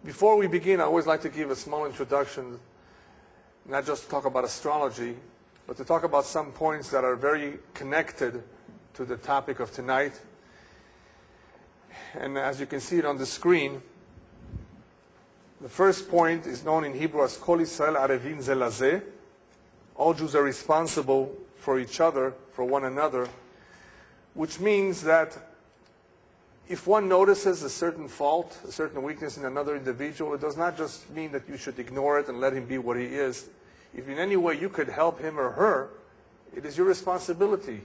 Before we begin, I always like to give a small introduction, not just to talk about astrology, but to talk about some points that are very connected to the topic of tonight. And as you can see it on the screen, the first point is known in Hebrew as Kol Yisrael Arevin Ze Lazeh. All Jews are responsible for each other, for one another, which means that if one notices a certain fault, a certain weakness in another individual, it does not just mean that you should ignore it and let him be what he is. If in any way you could help him or her, it is your responsibility.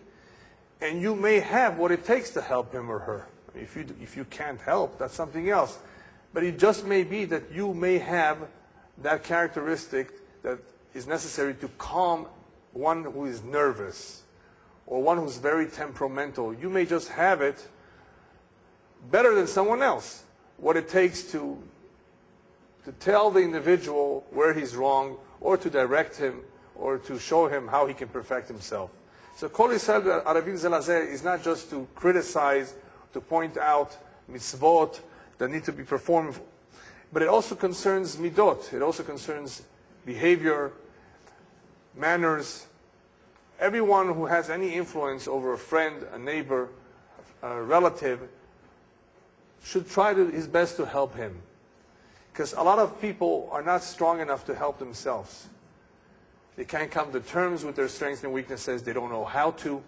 And you may have what it takes to help him or her. If you can't help, that's something else. But it just may be that you may have that characteristic that is necessary to calm one who is nervous or one who's very temperamental. You may just have it better than someone else, what it takes to tell the individual where he's wrong, or to direct him, or to show him how he can perfect himself. So Kol Yisrael Arevin Ze Lazeh is not just to criticize, to point out mitzvot that need to be performed, but it also concerns midot. It also concerns behavior, manners. Everyone who has any influence over a friend, a neighbor, a relative, should try his best to help him. Because a lot of people are not strong enough to help themselves. They can't come to terms with their strengths and weaknesses. They don't know how to.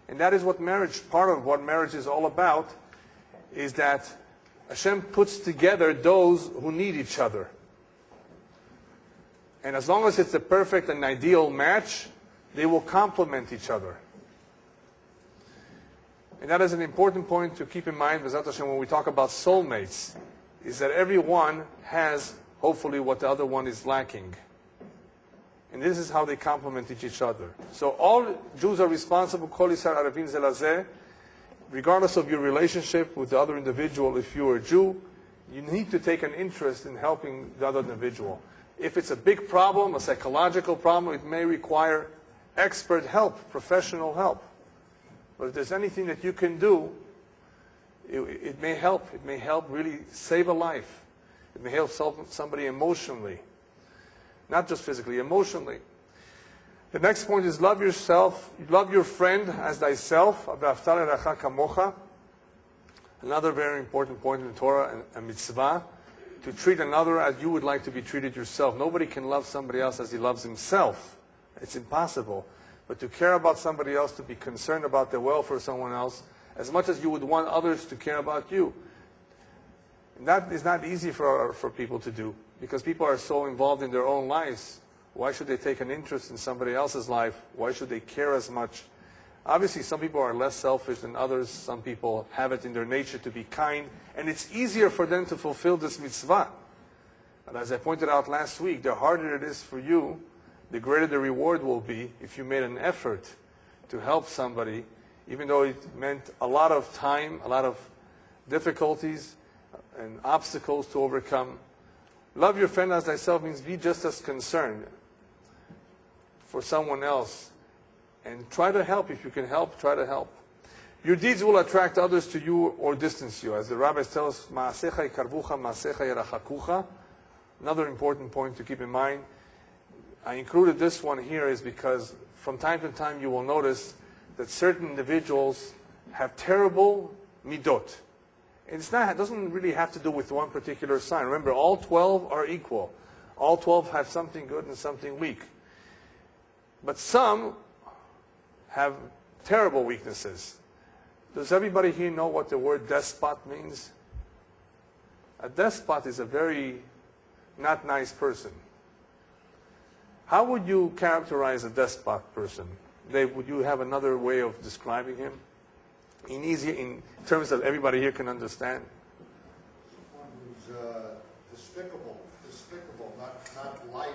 And that is what marriage, part of what marriage is all about, is that Hashem puts together those who need each other. And as long as it's a perfect and ideal match, they will complement each other. And that is an important point to keep in mind, B'ezrat Hashem, when we talk about soulmates, is that everyone has, hopefully, what the other one is lacking. And this is how they complement each other. So all Jews are responsible, Kol Yisrael Arevin Ze Lazeh, regardless of your relationship with the other individual. If you are a Jew, you need to take an interest in helping the other individual. If it's a big problem, a psychological problem, it may require expert help, professional help. But if there's anything that you can do, it may help. It may help really save a life. It may help somebody emotionally. Not just physically, emotionally. The next point is love yourself. Love your friend as thyself. Another very important point in the Torah, a mitzvah, to treat another as you would like to be treated yourself. Nobody can love somebody else as he loves himself. It's impossible. But to care about somebody else, to be concerned about the welfare of someone else, as much as you would want others to care about you. And that is not easy for people to do, because people are so involved in their own lives. Why should they take an interest in somebody else's life? Why should they care as much? Obviously, some people are less selfish than others. Some people have it in their nature to be kind. And it's easier for them to fulfill this mitzvah. And as I pointed out last week, the harder it is for you, the greater the reward will be if you made an effort to help somebody, even though it meant a lot of time, a lot of difficulties and obstacles to overcome. Love your friend as thyself means be just as concerned for someone else. And try to help. If you can help, try to help. Your deeds will attract others to you or distance you. As the rabbis tell us, Ma'asecha yikarvucha, ma'asecha yerachakucha. Another important point to keep in mind. I included this one here is because from time to time you will notice that certain individuals have terrible midot. It doesn't really have to do with one particular sign. Remember, all 12 are equal. All 12 have something good and something weak. But some have terrible weaknesses. Does everybody here know what the word despot means? A despot is a very not nice person. How would you characterize a despot person? Dave, would you have another way of describing him? In terms that everybody here can understand? Someone who's despicable, not liked,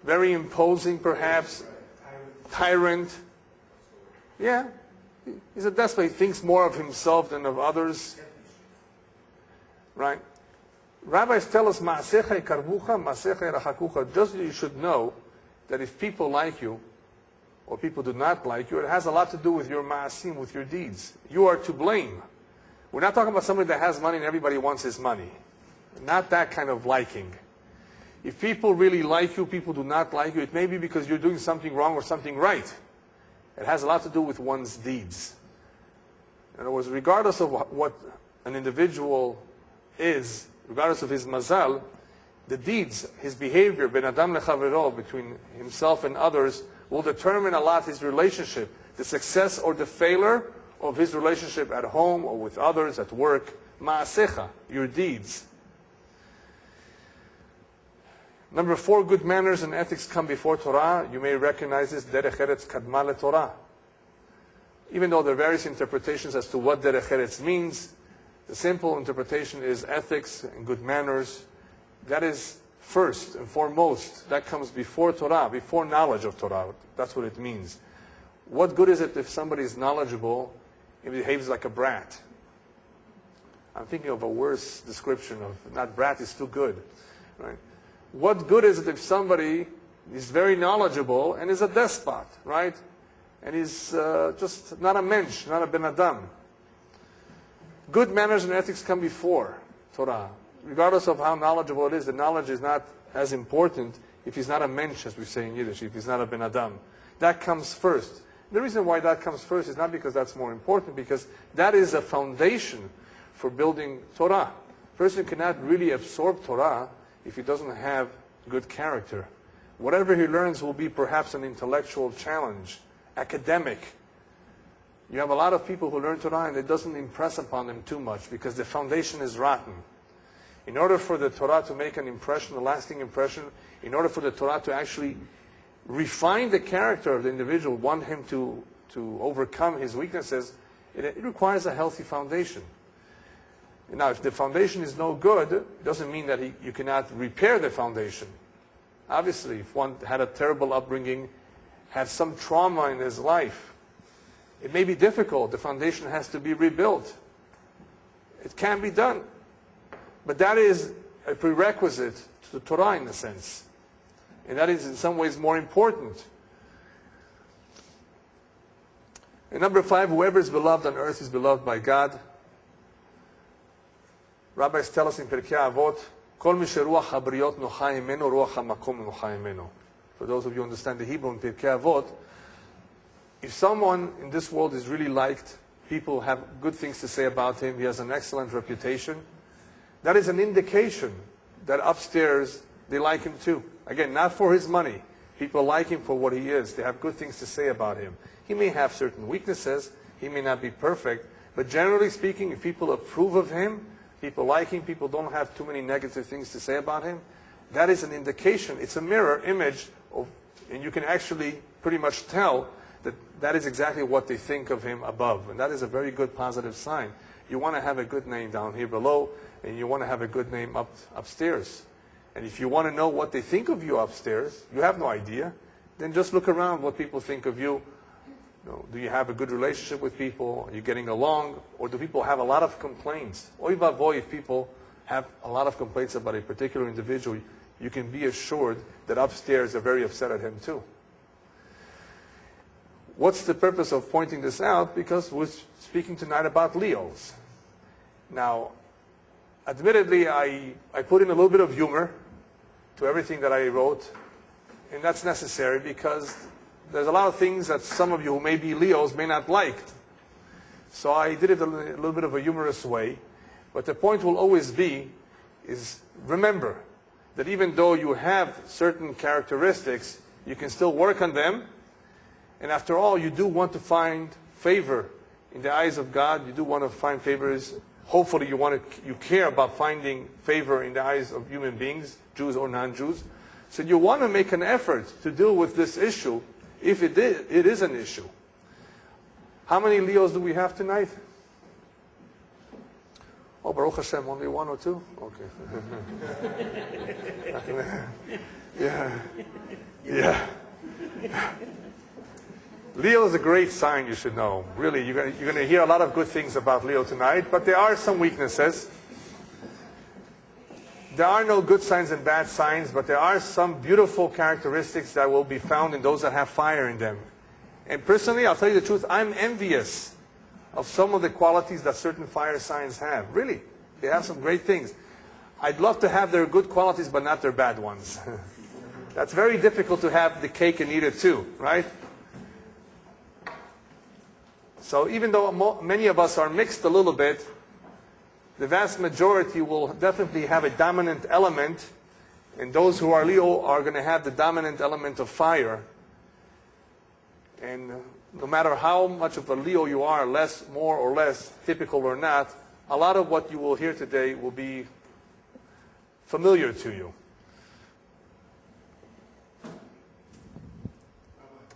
very imposing, perhaps. Tyrant. Yeah. He's a despot. He thinks more of himself than of others. Right? Rabbis tell us, Ma'asecha yikarvucha, ma'asecha yerachakucha. Just you should know that if people like you, or people do not like you, it has a lot to do with your ma'asim, with your deeds. You are to blame. We're not talking about somebody that has money and everybody wants his money. Not that kind of liking. If people really like you, people do not like you, it may be because you're doing something wrong or something right. It has a lot to do with one's deeds. In other words, regardless of what an individual is, regardless of his mazal, the deeds, his behavior, ben adam lechavero, between himself and others, will determine a lot his relationship, the success or the failure of his relationship at home or with others, at work. Ma'asecha, your deeds. Number 4, good manners and ethics come before Torah. You may recognize this, derech eretz kadma leTorah. Even though there are various interpretations as to what derech eretz means, the simple interpretation is ethics and good manners. That is first and foremost. That comes before Torah, before knowledge of Torah. That's what it means. What good is it if somebody is knowledgeable and behaves like a brat? I'm thinking of a worse description of, not brat is too good, right? What good is it if somebody is very knowledgeable and is a despot, right? And is just not a mensch, not a ben adam. Good manners and ethics come before Torah. Regardless of how knowledgeable it is, the knowledge is not as important if he's not a mensch, as we say in Yiddish, if he's not a ben adam. That comes first. The reason why that comes first is not because that's more important, because that is a foundation for building Torah. A person cannot really absorb Torah if he doesn't have good character. Whatever he learns will be perhaps an intellectual challenge, academic. You have a lot of people who learn Torah and it doesn't impress upon them too much because the foundation is rotten. In order for the Torah to make an impression, a lasting impression, in order for the Torah to actually refine the character of the individual, want him to overcome his weaknesses, it requires a healthy foundation. Now, if the foundation is no good, it doesn't mean that you cannot repair the foundation. Obviously, if one had a terrible upbringing, had some trauma in his life, it may be difficult. The foundation has to be rebuilt. It can be done. But that is a prerequisite to the Torah in a sense. And that is in some ways more important. And number 5, whoever is beloved on earth is beloved by God. Rabbis tell us in Pirkei Avot, Kol mi sheruach habriot nocha imenu, ruach hamakom nocha imenu. For those of you who understand the Hebrew in Pirkei Avot, if someone in this world is really liked, people have good things to say about him, he has an excellent reputation, that is an indication that upstairs they like him too. Again, not for his money. People like him for what he is. They have good things to say about him. He may have certain weaknesses. He may not be perfect. But generally speaking, if people approve of him, people like him, people don't have too many negative things to say about him, that is an indication. It's a mirror image, and you can actually pretty much tell that that is exactly what they think of him above. And that is a very good positive sign. You want to have a good name down here below, and you want to have a good name upstairs. And if you want to know what they think of you upstairs, you have no idea, then just look around what people think of you. Do you have a good relationship with people? Are you getting along? Or do people have a lot of complaints? Oy vavoy, if people have a lot of complaints about a particular individual, you can be assured that upstairs they're very upset at him too. What's the purpose of pointing this out? Because we're speaking tonight about Leos. Now, admittedly, I put in a little bit of humor to everything that I wrote, and that's necessary because there's a lot of things that some of you who may be Leos may not like. So I did it in a little bit of a humorous way, but the point will always be is remember that even though you have certain characteristics, you can still work on them. And after all, you do want to find favor in the eyes of God. You do want to find favors. Hopefully you care about finding favor in the eyes of human beings, Jews or non-Jews. So you want to make an effort to deal with this issue if it is an issue. How many Leos do we have tonight? Oh, Baruch Hashem, only 1 or 2? Okay. Yeah. Leo is a great sign, you should know. Really, you're going to hear a lot of good things about Leo tonight, but there are some weaknesses. There are no good signs and bad signs, but there are some beautiful characteristics that will be found in those that have fire in them. And personally, I'll tell you the truth, I'm envious of some of the qualities that certain fire signs have. Really, they have some great things. I'd love to have their good qualities, but not their bad ones. That's very difficult to have the cake and eat it too, right? So even though many of us are mixed a little bit, the vast majority will definitely have a dominant element, and those who are Leo are going to have the dominant element of fire. And no matter how much of a Leo you are, more or less, typical or not, a lot of what you will hear today will be familiar to you.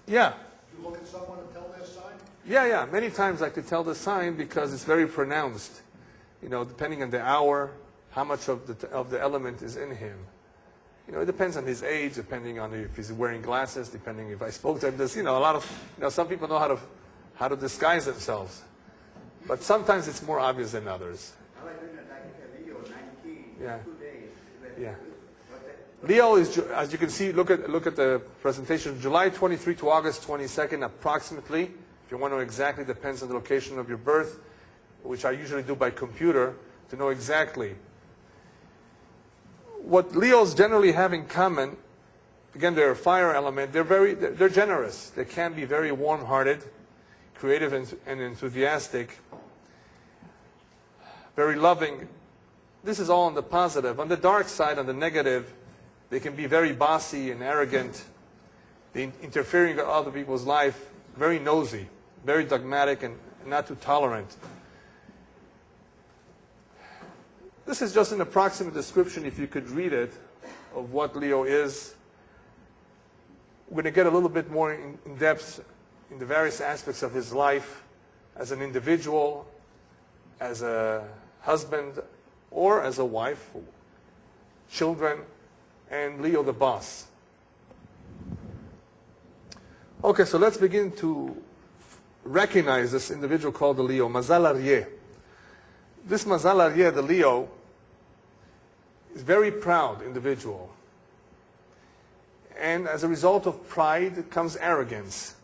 Yeah. You look at someone and tell their sign? Yeah. Many times I could tell the sign because it's very pronounced. You know, depending on the hour, how much of the element is in him. You know, it depends on his age, depending on if he's wearing glasses, depending if I spoke to him. There's, a lot of, some people know how to disguise themselves. But sometimes it's more obvious than others. I was doing like Leo 19, Yeah. 2 days. Yeah. Leo is, as you can see, look at the presentation, July 23 to August 22nd, approximately. If you want to know exactly, depends on the location of your birth, which I usually do by computer, to know exactly. What Leos generally have in common, again, they're a fire element, they're generous. They can be very warm-hearted, creative and enthusiastic, very loving. This is all on the positive. On the dark side, on the negative, they can be very bossy and arrogant, interfering with other people's life, very nosy, very dogmatic, and not too tolerant. This is just an approximate description, if you could read it, of what Leo is. We're going to get a little bit more in depth in the various aspects of his life as an individual, as a husband, or as a wife, children, and Leo the boss. Okay, so let's begin to recognize this individual called the Leo, Mazal Aryeh. This Mazal Aryeh, the Leo, is a very proud individual. And as a result of pride comes arrogance.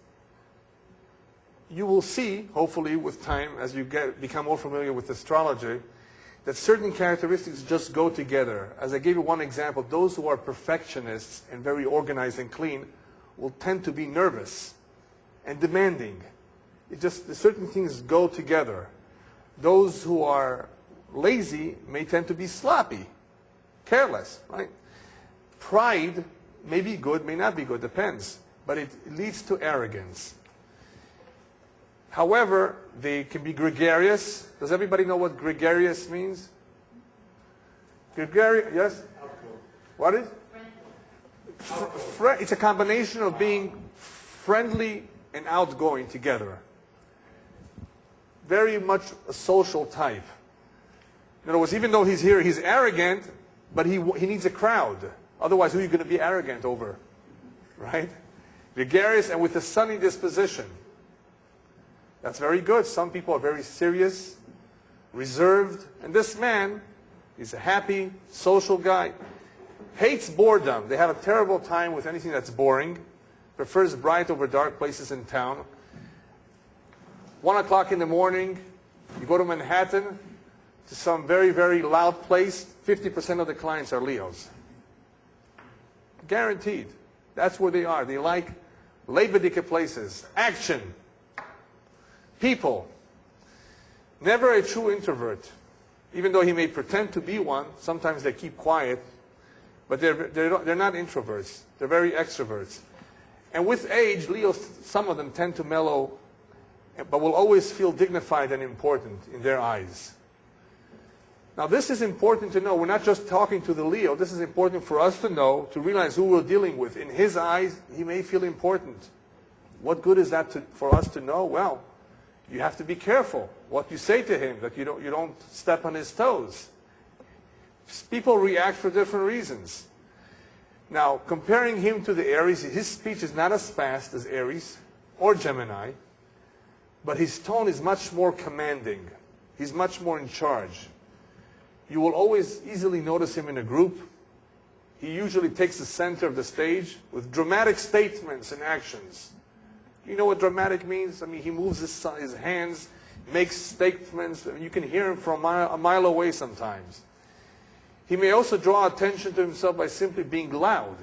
You will see, hopefully with time, as you become more familiar with astrology, that certain characteristics just go together. As I gave you one example, those who are perfectionists and very organized and clean will tend to be nervous and demanding. Certain things go together. Those who are lazy may tend to be sloppy, careless, right? Pride may be good, may not be good, depends. But it leads to arrogance. However, they can be gregarious. Does everybody know what gregarious means? Gregarious, yes? What is? It's a combination of being friendly and outgoing together. Very much a social type. In other words, even though he's here, he's arrogant, but he needs a crowd. Otherwise, who are you going to be arrogant over? Right? Gregarious and with a sunny disposition. That's very good. Some people are very serious, reserved. And this man, he's a happy, social guy. Hates boredom. They have a terrible time with anything that's boring. Prefers bright over dark places in town. 1 o'clock in the morning, you go to Manhattan, to some very, very loud place, 50% of the clients are Leos. Guaranteed. That's where they are. They like lebendige places, action, people. Never a true introvert. Even though he may pretend to be one, sometimes they keep quiet, but they're not introverts. They're very extroverts. And with age, Leos, some of them tend to mellow, but will always feel dignified and important in their eyes. Now this is important to know. We're not just talking to the Leo. This is important for us to know, to realize who we're dealing with. In his eyes, he may feel important. What good is that for us to know? Well, you have to be careful what you say to him, that you don't step on his toes. People react for different reasons. Now, comparing him to the Aries, his speech is not as fast as Aries or Gemini, but his tone is much more commanding. He's much more in charge. You will always easily notice him in a group. He usually takes the center of the stage with dramatic statements and actions. You know what dramatic means? I mean, he moves his hands, makes statements. You can hear him from a mile away sometimes. He may also draw attention to himself by simply being loud.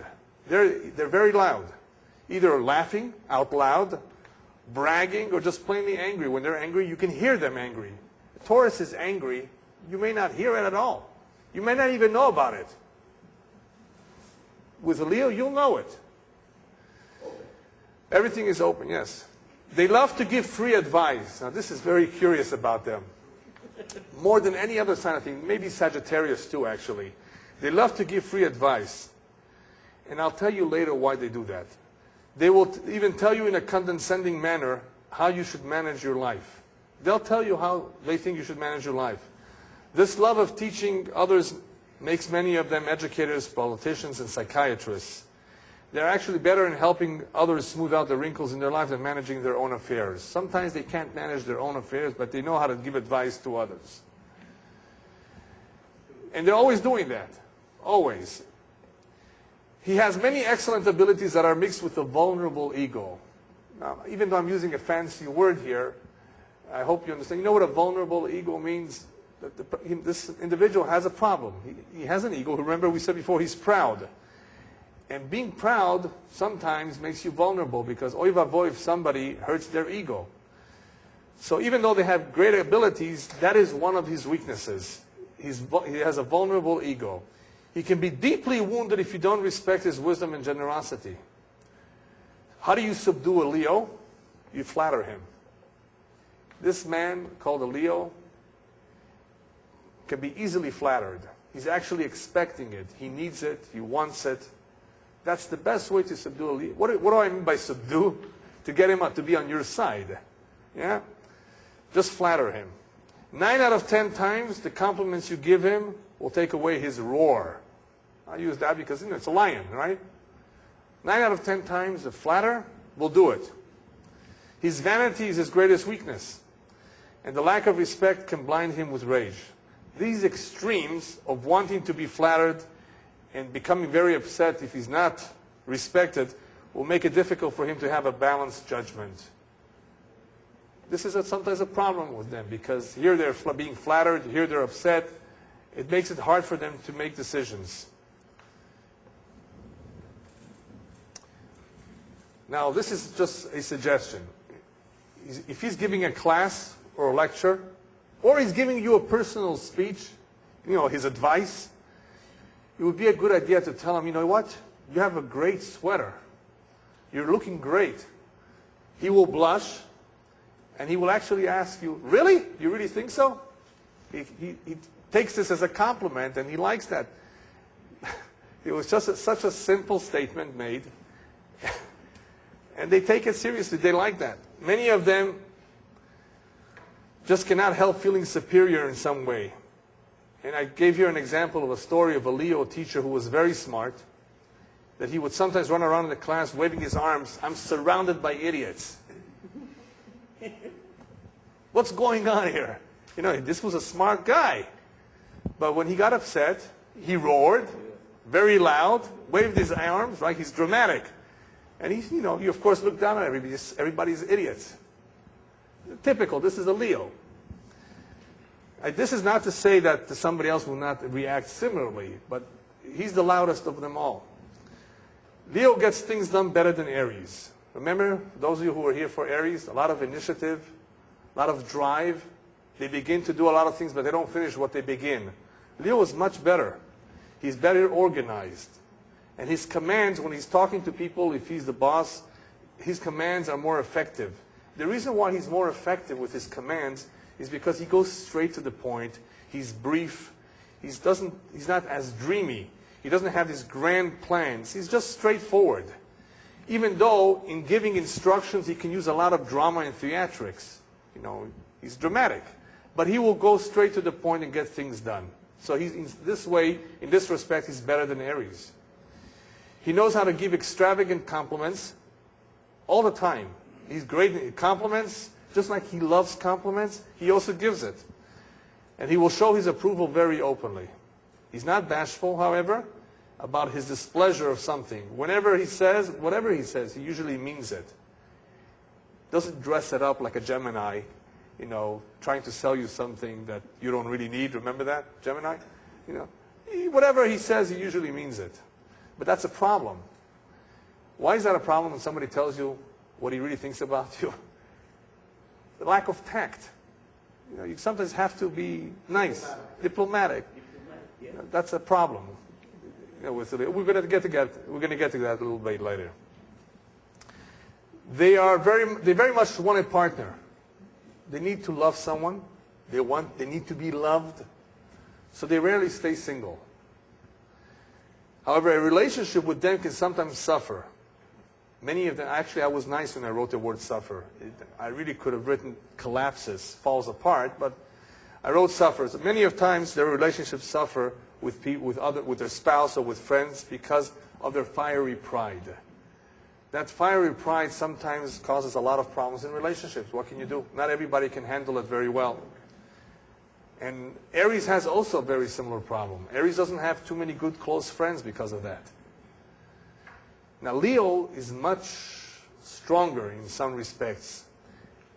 They're very loud. Either laughing out loud, bragging, or just plainly angry. When they're angry, you can hear them angry. Taurus is angry. You may not hear it at all. You may not even know about it. With a Leo, you'll know it. Everything is open, yes. They love to give free advice. Now, this is very curious about them. More than any other sign, I think, maybe Sagittarius too, actually. They love to give free advice. And I'll tell you later why they do that. They will even tell you in a condescending manner how you should manage your life. They'll tell you how they think you should manage your life. This love of teaching others makes many of them educators, politicians, and psychiatrists. They're actually better in helping others smooth out the wrinkles in their life than managing their own affairs. Sometimes they can't manage their own affairs, but they know how to give advice to others. And they're always doing that. Always. He has many excellent abilities that are mixed with a vulnerable ego. Now, even though I'm using a fancy word here, I hope you understand. You know what a vulnerable ego means? This individual has a problem. He has an ego. Remember, we said before, he's proud. And being proud sometimes makes you vulnerable because oy vavoy if somebody hurts their ego. So even though they have great abilities, that is one of his weaknesses. He has a vulnerable ego. He can be deeply wounded if you don't respect his wisdom and generosity. How do you subdue a Leo? You flatter him. This man called a Leo can be easily flattered. He's actually expecting it. He needs it. He wants it. That's the best way to subdue a Leo. What do I mean by subdue? To get him to be on your side. Yeah? Just flatter him. 9 out of 10 times, the compliments you give him will take away his roar. I use that because it's a lion, right? 9 out of 10 times, the flatter will do it. His vanity is his greatest weakness. And the lack of respect can blind him with rage. These extremes of wanting to be flattered and becoming very upset if he's not respected will make it difficult for him to have a balanced judgment. This is sometimes a problem with them because here they're being flattered, here they're upset. It makes it hard for them to make decisions. Now, this is just a suggestion. If he's giving a class or a lecture, or he's giving you a personal speech, his advice, it would be a good idea to tell him, you know what? You have a great sweater. You're looking great. He will blush, and he will actually ask you, really? You really think so? He takes this as a compliment, and he likes that. It was just such a simple statement made. And they take it seriously. They like that. Many of them just cannot help feeling superior in some way. And I gave you an example of a story of a Leo teacher who was very smart, that he would sometimes run around in the class waving his arms, I'm surrounded by idiots. What's going on here? This was a smart guy. But when he got upset, he roared, very loud, waved his arms, right? He's dramatic. And he of course looked down at everybody. Everybody's idiots. Typical. This is a Leo. This is not to say that somebody else will not react similarly, but he's the loudest of them all. Leo gets things done better than Aries. Remember, those of you who were here for Aries, a lot of initiative, a lot of drive. They begin to do a lot of things, but they don't finish what they begin. Leo is much better. He's better organized. And his commands, when he's talking to people, if he's the boss, his commands are more effective. The reason why he's more effective with his commands is because he goes straight to the point. He's brief. He's not as dreamy. He doesn't have these grand plans. He's just straightforward. Even though in giving instructions he can use a lot of drama and theatrics. He's dramatic. But he will go straight to the point and get things done. So he's in this way, in this respect, he's better than Aries. He knows how to give extravagant compliments all the time. He's great at compliments. Just like he loves compliments, he also gives it. And he will show his approval very openly. He's not bashful, however, about his displeasure of something. Whatever he says, he usually means it. Doesn't dress it up like a Gemini trying to sell you something that you don't really need. Remember that, Gemini? Whatever he says, he usually means it. But that's a problem. Why is that a problem when somebody tells you what he really thinks about you? The lack of tact. You sometimes have to be nice, diplomatic. That's a problem. We're going to get to that a little bit later. They very much want a partner. They need to love someone. They need to be loved. So they rarely stay single. However, a relationship with them can sometimes suffer. Many of them, actually I was nice when I wrote the word suffer. I really could have written collapses, falls apart, but I wrote suffers. Many of times their relationships suffer with their spouse or with friends because of their fiery pride. That fiery pride sometimes causes a lot of problems in relationships. What can you do? Not everybody can handle it very well. And Aries has also a very similar problem. Aries doesn't have too many good close friends because of that. Now Leo is much stronger in some respects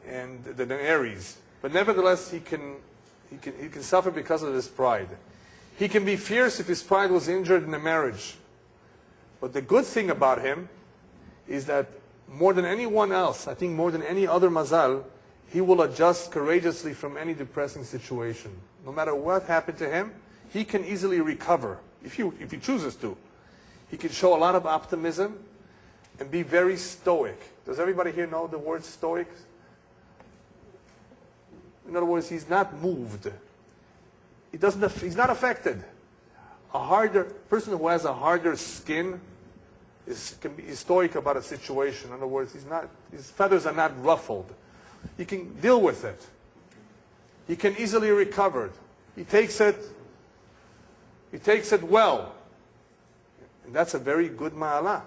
than Aries. But nevertheless, he can suffer because of his pride. He can be fierce if his pride was injured in a marriage. But the good thing about him is that more than anyone else, I think more than any other Mazal, he will adjust courageously from any depressing situation. No matter what happened to him, he can easily recover if he chooses to. He can show a lot of optimism and be very stoic. Does everybody here know the word stoic? In other words, he's not moved. He's not affected. A person who has a harder skin can be stoic about a situation. In other words, his feathers are not ruffled. He can deal with it. He can easily recover. He takes it well. And that's a very good ma'ala.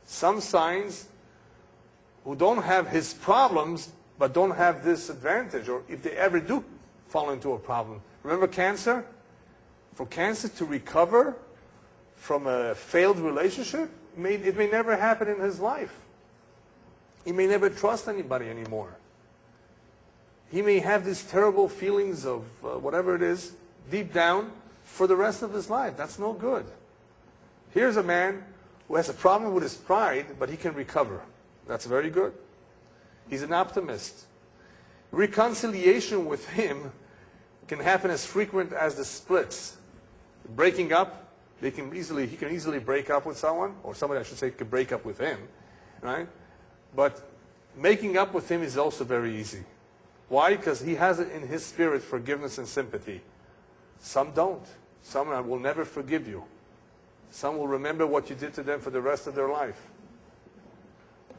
Some signs who don't have his problems but don't have this advantage, or if they ever do fall into a problem. Remember Cancer? For Cancer to recover from a failed relationship, it may never happen in his life. He may never trust anybody anymore. He may have these terrible feelings of whatever it is deep down for the rest of his life. That's no good. Here's a man who has a problem with his pride, but he can recover. That's very good. He's an optimist. Reconciliation with him can happen as frequent as the splits. Breaking up, he can easily break up with someone, or somebody I should say could break up with him, right? But making up with him is also very easy. Why? Because he has it in his spirit forgiveness and sympathy. Some don't. Some will never forgive you. Some will remember what you did to them for the rest of their life.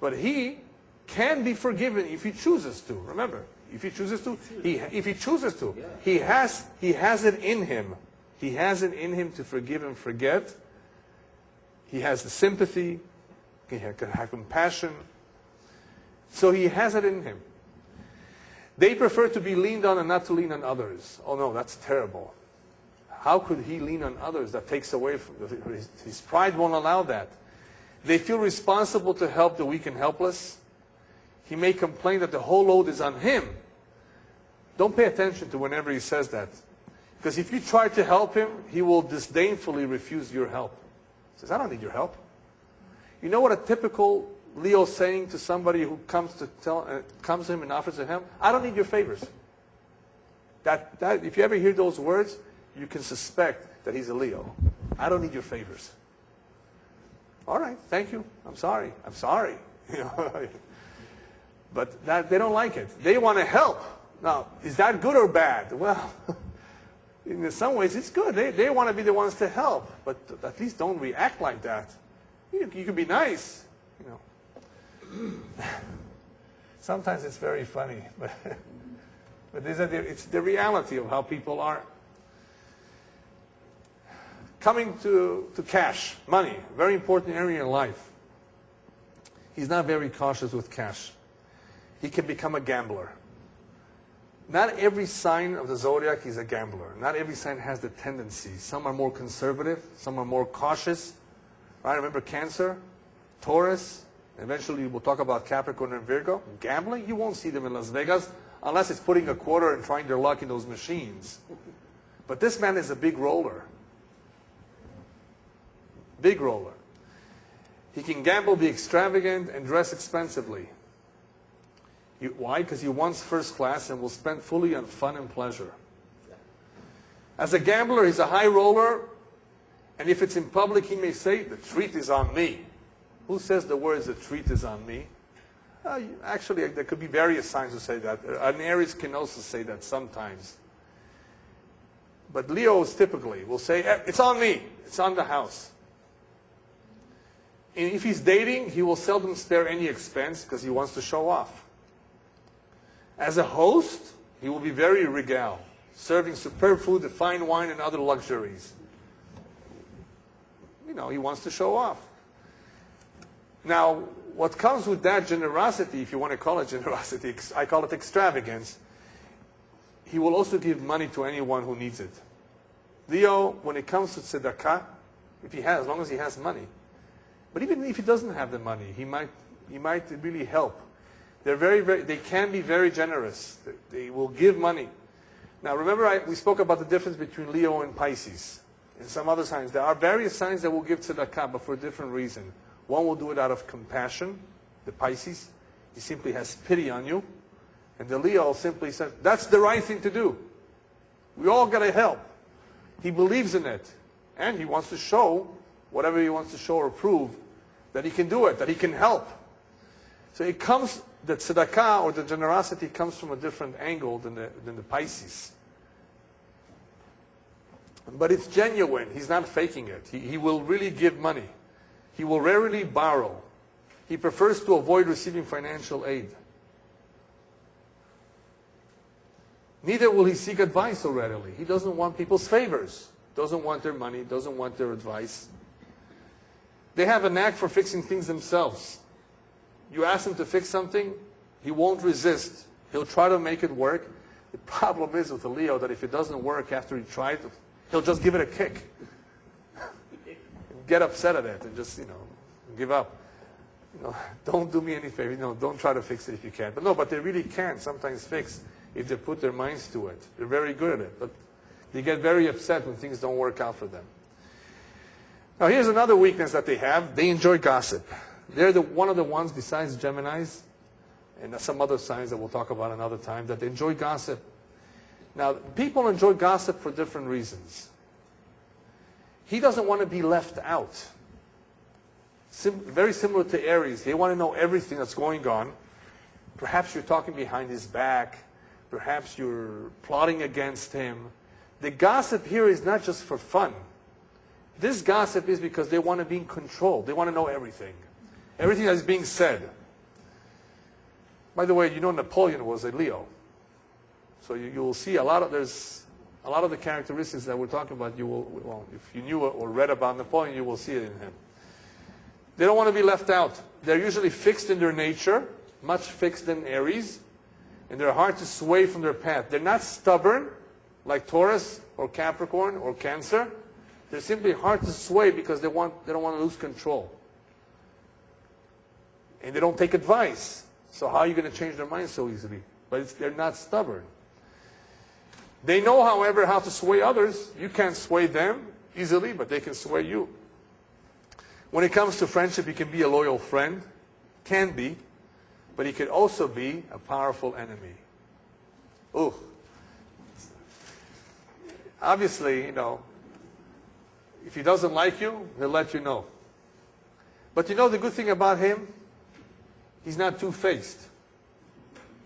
But he can be forgiven if he chooses to. Remember, if he chooses to, he has it in him. He has it in him to forgive and forget. He has the sympathy. He can have compassion. So he has it in him. They prefer to be leaned on and not to lean on others. Oh no, that's terrible. How could he lean on others? That takes away from his pride won't allow that. They feel responsible to help the weak and helpless. He may complain that the whole load is on him. Don't pay attention to whenever he says that. Because if you try to help him, he will disdainfully refuse your help. He says, I don't need your help. You know what a typical Leo saying to somebody who comes to him and offers to help? I don't need your favors. If you ever hear those words, you can suspect that he's a Leo. I don't need your favors. All right, thank you. I'm sorry. But they don't like it. They want to help. Now, is that good or bad? Well, in some ways it's good. They want to be the ones to help. But at least don't react like that. You can be nice. Sometimes it's very funny. But it's the reality of how people are. Coming to cash, money, very important area in life. He's not very cautious with cash. He can become a gambler. Not every sign of the zodiac is a gambler. Not every sign has the tendency. Some are more conservative, some are more cautious. Right? Remember Cancer, Taurus, eventually we'll talk about Capricorn and Virgo. Gambling, you won't see them in Las Vegas unless it's putting a quarter and trying their luck in those machines. But this man is a big roller. Big roller. He can gamble, be extravagant, and dress expensively. Why? Because he wants first class and will spend fully on fun and pleasure. As a gambler, he's a high roller, and if it's in public, he may say, the treat is on me. Who says the words, the treat is on me? Actually, there could be various signs to say that. An Aries can also say that sometimes. But Leos typically will say, it's on me, it's on the house. And if he's dating, he will seldom spare any expense because he wants to show off. As a host, he will be very regal, serving superb food, fine wine, and other luxuries. You know, he wants to show off. Now, what comes with that generosity, if you want to call it generosity, I call it extravagance, he will also give money to anyone who needs it. Leo, when it comes to tzedakah, as long as he has money, but even if he doesn't have the money, he might really help. They can be very generous. They will give money. Now remember, we spoke about the difference between Leo and Pisces. And some other signs. There are various signs that will give tzedakah, but for a different reason. One will do it out of compassion, the Pisces. He simply has pity on you. And the Leo simply says, that's the right thing to do. We all got to help. He believes in it. And he wants to show, whatever he wants to show or prove, that he can do it, that he can help. So it comes, the tzedakah or the generosity comes from a different angle than the Pisces. But it's genuine. He's not faking it. He will really give money. He will rarely borrow. He prefers to avoid receiving financial aid. Neither will he seek advice so readily. He doesn't want people's favors. Doesn't want their money. Doesn't want their advice. They have a knack for fixing things themselves. You ask him to fix something, he won't resist. He'll try to make it work. The problem is with the Leo that if it doesn't work after he tried, he'll just give it a kick. Get upset at it and just, give up. Don't do me any favor. Don't try to fix it if you can. But they really can sometimes fix if they put their minds to it. They're very good at it. But they get very upset when things don't work out for them. Now here's another weakness that they have. They enjoy gossip. They're one of the ones besides Geminis and some other signs that we'll talk about another time that they enjoy gossip. Now people enjoy gossip for different reasons. He doesn't want to be left out. Very similar to Aries. They want to know everything that's going on. Perhaps you're talking behind his back. Perhaps you're plotting against him. The gossip here is not just for fun. This gossip is because they want to be in control. They want to know everything. Everything that is being said. By the way, Napoleon was a Leo. So you will see there's a lot of the characteristics that we're talking about, if you knew or read about Napoleon, you will see it in him. They don't want to be left out. They're usually fixed in their nature, much fixed in Aries, and they're hard to sway from their path. They're not stubborn, like Taurus or Capricorn or Cancer. They're simply hard to sway because they don't want to lose control. And they don't take advice. So how are you going to change their mind so easily? But they're not stubborn. They know, however, how to sway others. You can't sway them easily, but they can sway you. When it comes to friendship, he can be a loyal friend. Can be. But he could also be a powerful enemy. Ooh. Obviously, if he doesn't like you, he'll let you know. But the good thing about him? He's not two-faced.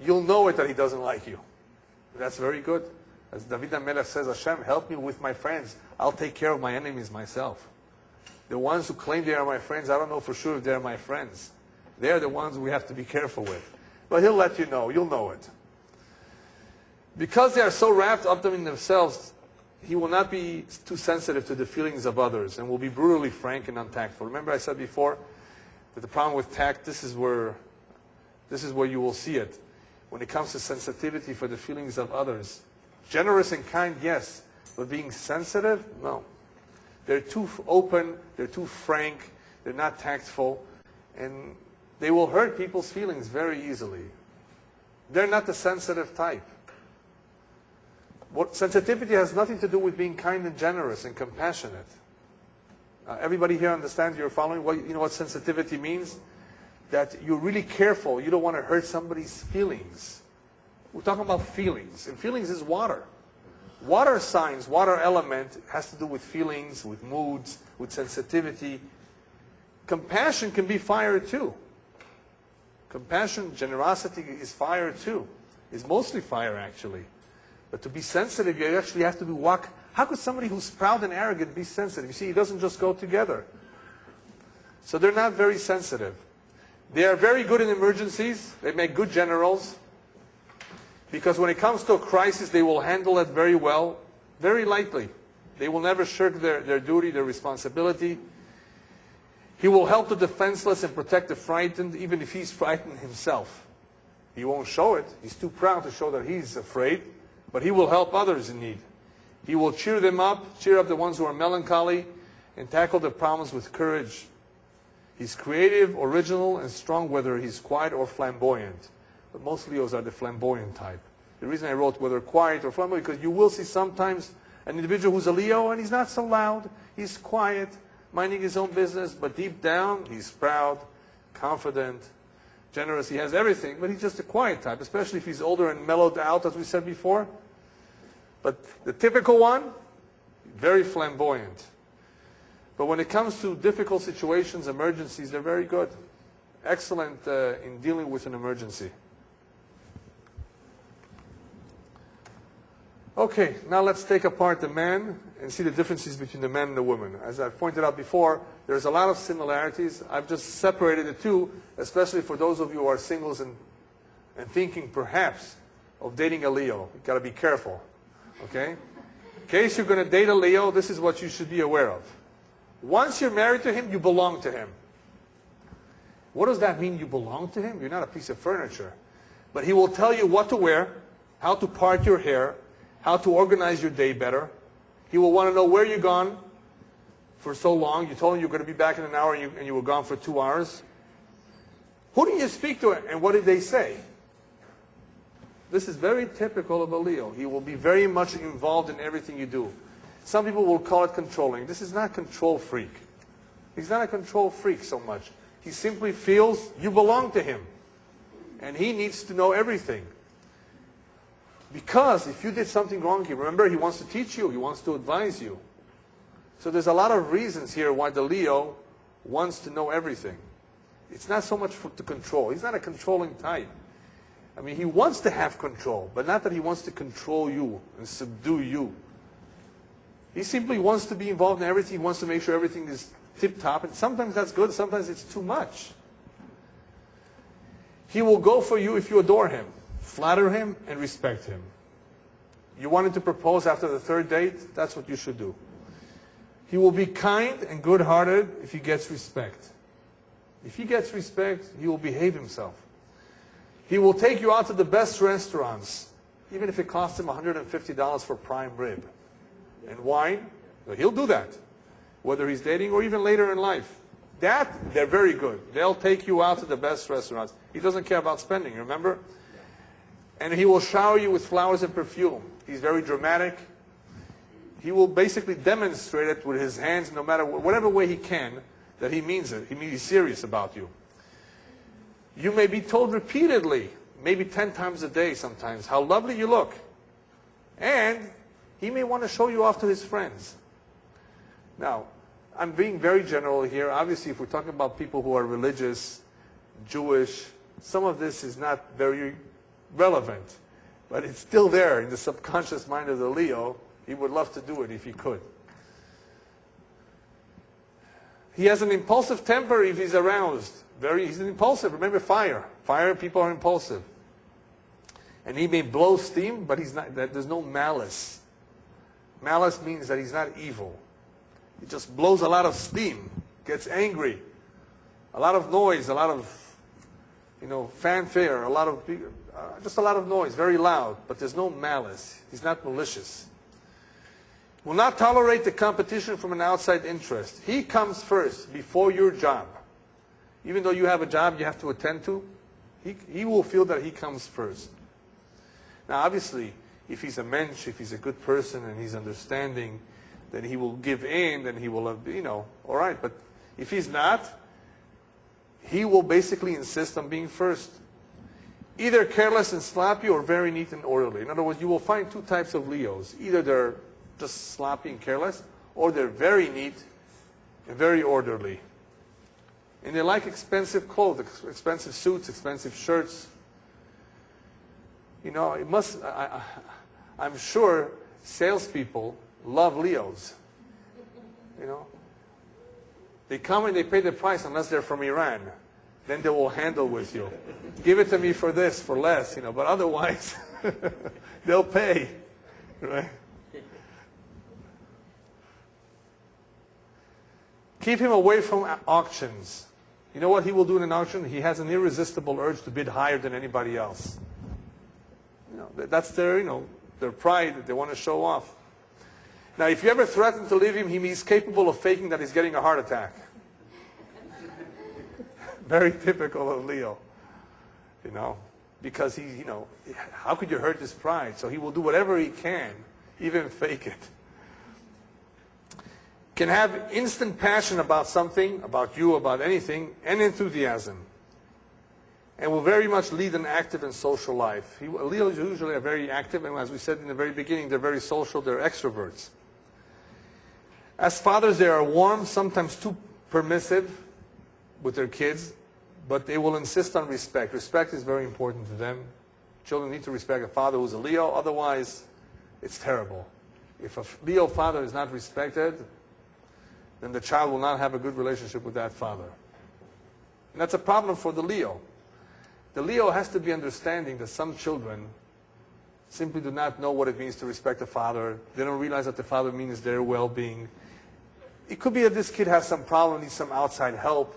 You'll know it that he doesn't like you. That's very good. As David HaMelech says, Hashem, help me with my friends. I'll take care of my enemies myself. The ones who claim they are my friends, I don't know for sure if they're my friends. They're the ones we have to be careful with. But he'll let you know. You'll know it. Because they are so wrapped up in themselves, he will not be too sensitive to the feelings of others and will be brutally frank and untactful. Remember I said before that the problem with tact, this is where you will see it. When it comes to sensitivity for the feelings of others. Generous and kind, yes. But being sensitive, no. They're too open, they're too frank, they're not tactful, and they will hurt people's feelings very easily. They're not the sensitive type. What sensitivity has nothing to do with being kind and generous and compassionate. Everybody here understands you're following? You know what sensitivity means? That you're really careful. You don't want to hurt somebody's feelings. We're talking about feelings. And feelings is water. Water signs, water element has to do with feelings, with moods, with sensitivity. Compassion can be fire too. Compassion, generosity is fire too. It's mostly fire actually. But to be sensitive, you actually have to walk. How could somebody who's proud and arrogant be sensitive? You see, it doesn't just go together. So they're not very sensitive. They are very good in emergencies. They make good generals. Because when it comes to a crisis, they will handle it very well, very lightly. They will never shirk their duty, their responsibility. He will help the defenseless and protect the frightened, even if he's frightened himself. He won't show it. He's too proud to show that he's afraid. But he will help others in need. He will cheer them up, cheer up the ones who are melancholy, and tackle the problems with courage. He's creative, original, and strong, whether he's quiet or flamboyant. But most Leos are the flamboyant type. The reason I wrote whether quiet or flamboyant, because you will see sometimes an individual who's a Leo, and he's not so loud. He's quiet, minding his own business, but deep down, he's proud, confident, generous. He has everything, but he's just a quiet type, especially if he's older and mellowed out, as we said before. But the typical one, very flamboyant. But when it comes to difficult situations, emergencies, they're very good. Excellent in dealing with an emergency. Okay, now let's take apart the man and see the differences between the man and the woman. As I've pointed out before, there's a lot of similarities. I've just separated the two, especially for those of you who are singles and thinking perhaps of dating a Leo. You've got to be careful, okay? In case you're going to date a Leo, this is what you should be aware of. Once you're married to him, you belong to him. What does that mean, you belong to him? You're not a piece of furniture. But he will tell you what to wear, how to part your hair, how to organize your day better. He will want to know where you're gone for so long. You told him you're going to be back in an hour and you were gone for 2 hours. Who do you speak to and what did they say? This is very typical of a Leo. He will be very much involved in everything you do. Some people will call it controlling. This is not control freak. He's not a control freak so much. He simply feels you belong to him. And he needs to know everything. Because if you did something wrong, remember, he wants to teach you. He wants to advise you. So there's a lot of reasons here why the Leo wants to know everything. It's not so much to control. He's not a controlling type. I mean, he wants to have control, but not that he wants to control you and subdue you. He simply wants to be involved in everything. He wants to make sure everything is tip-top. And sometimes that's good. Sometimes it's too much. He will go for you if you adore him. Flatter him and respect him. You wanted to propose after the 3rd date? That's what you should do. He will be kind and good-hearted if he gets respect. If he gets respect, he will behave himself. He will take you out to the best restaurants, even if it costs him $150 for prime rib. And wine, he'll do that, whether he's dating or even later in life. That, they're very good. They'll take you out to the best restaurants. He doesn't care about spending, remember? And he will shower you with flowers and perfume. He's very dramatic. He will basically demonstrate it with his hands, no matter whatever way he can, that he means it. He's serious about you. You may be told repeatedly, maybe 10 times a day sometimes, how lovely you look. And he may want to show you off to his friends. Now, I'm being very general here. Obviously, if we're talking about people who are religious, Jewish, some of this is not very relevant. But it's still there in the subconscious mind of the Leo. He would love to do it if he could. He has an impulsive temper if he's aroused. He's impulsive. Remember fire. Fire people are impulsive. And he may blow steam, but there's no malice. Malice means that he's not evil. He just blows a lot of steam, gets angry, a lot of noise, a lot of, fanfare, just a lot of noise, very loud, but there's no malice. He's not malicious. Will not tolerate the competition from an outside interest. He comes first before your job. Even though you have a job you have to attend to, he will feel that he comes first. Now, obviously, if he's a mensch, if he's a good person and he's understanding, then he will give in, then he will, all right. But if he's not, he will basically insist on being first. Either careless and sloppy or very neat and orderly. In other words, you will find two types of Leos. Either they're just sloppy and careless, or they're very neat and very orderly. And they like expensive clothes, expensive suits, expensive shirts. I'm sure salespeople love Leos. They come and they pay the price unless they're from Iran. Then they will handle with you. Give it to me for this, for less, but otherwise they'll pay, right? Keep him away from auctions. You know what he will do in an auction? He has an irresistible urge to bid higher than anybody else. That's their, their pride that they want to show off. Now, if you ever threaten to leave him, he's capable of faking that he's getting a heart attack. Very typical of Leo, because how could you hurt his pride? So he will do whatever he can, even fake it. Can have instant passion about something, about you, about anything, and enthusiasm. And will very much lead an active and social life. Leos usually are very active, and as we said in the very beginning, they're very social, they're extroverts. As fathers, they are warm, sometimes too permissive with their kids, but they will insist on respect. Respect is very important to them. Children need to respect a father who's a Leo, otherwise it's terrible. If a Leo father is not respected, then the child will not have a good relationship with that father. And that's a problem for the Leo. The Leo has to be understanding that some children simply do not know what it means to respect a father. They don't realize that the father means their well-being. It could be that this kid has some problem, needs some outside help.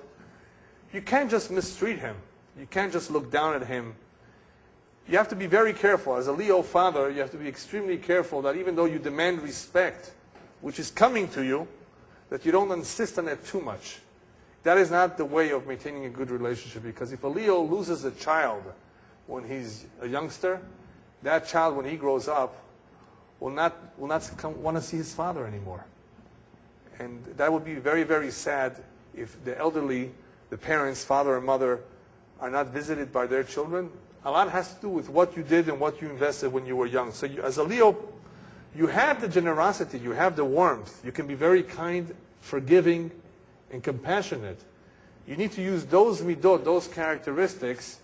You can't just mistreat him. You can't just look down at him. You have to be very careful. As a Leo father, you have to be extremely careful that even though you demand respect, which is coming to you, that you don't insist on it too much. That is not the way of maintaining a good relationship, because if a Leo loses a child when he's a youngster, that child, when he grows up, will not want to see his father anymore. And that would be very, very sad if the elderly, the parents, father and mother, are not visited by their children. A lot has to do with what you did and what you invested when you were young. So as a Leo, you have the generosity, you have the warmth. You can be very kind, forgiving, and compassionate. You need to use those midot, those characteristics,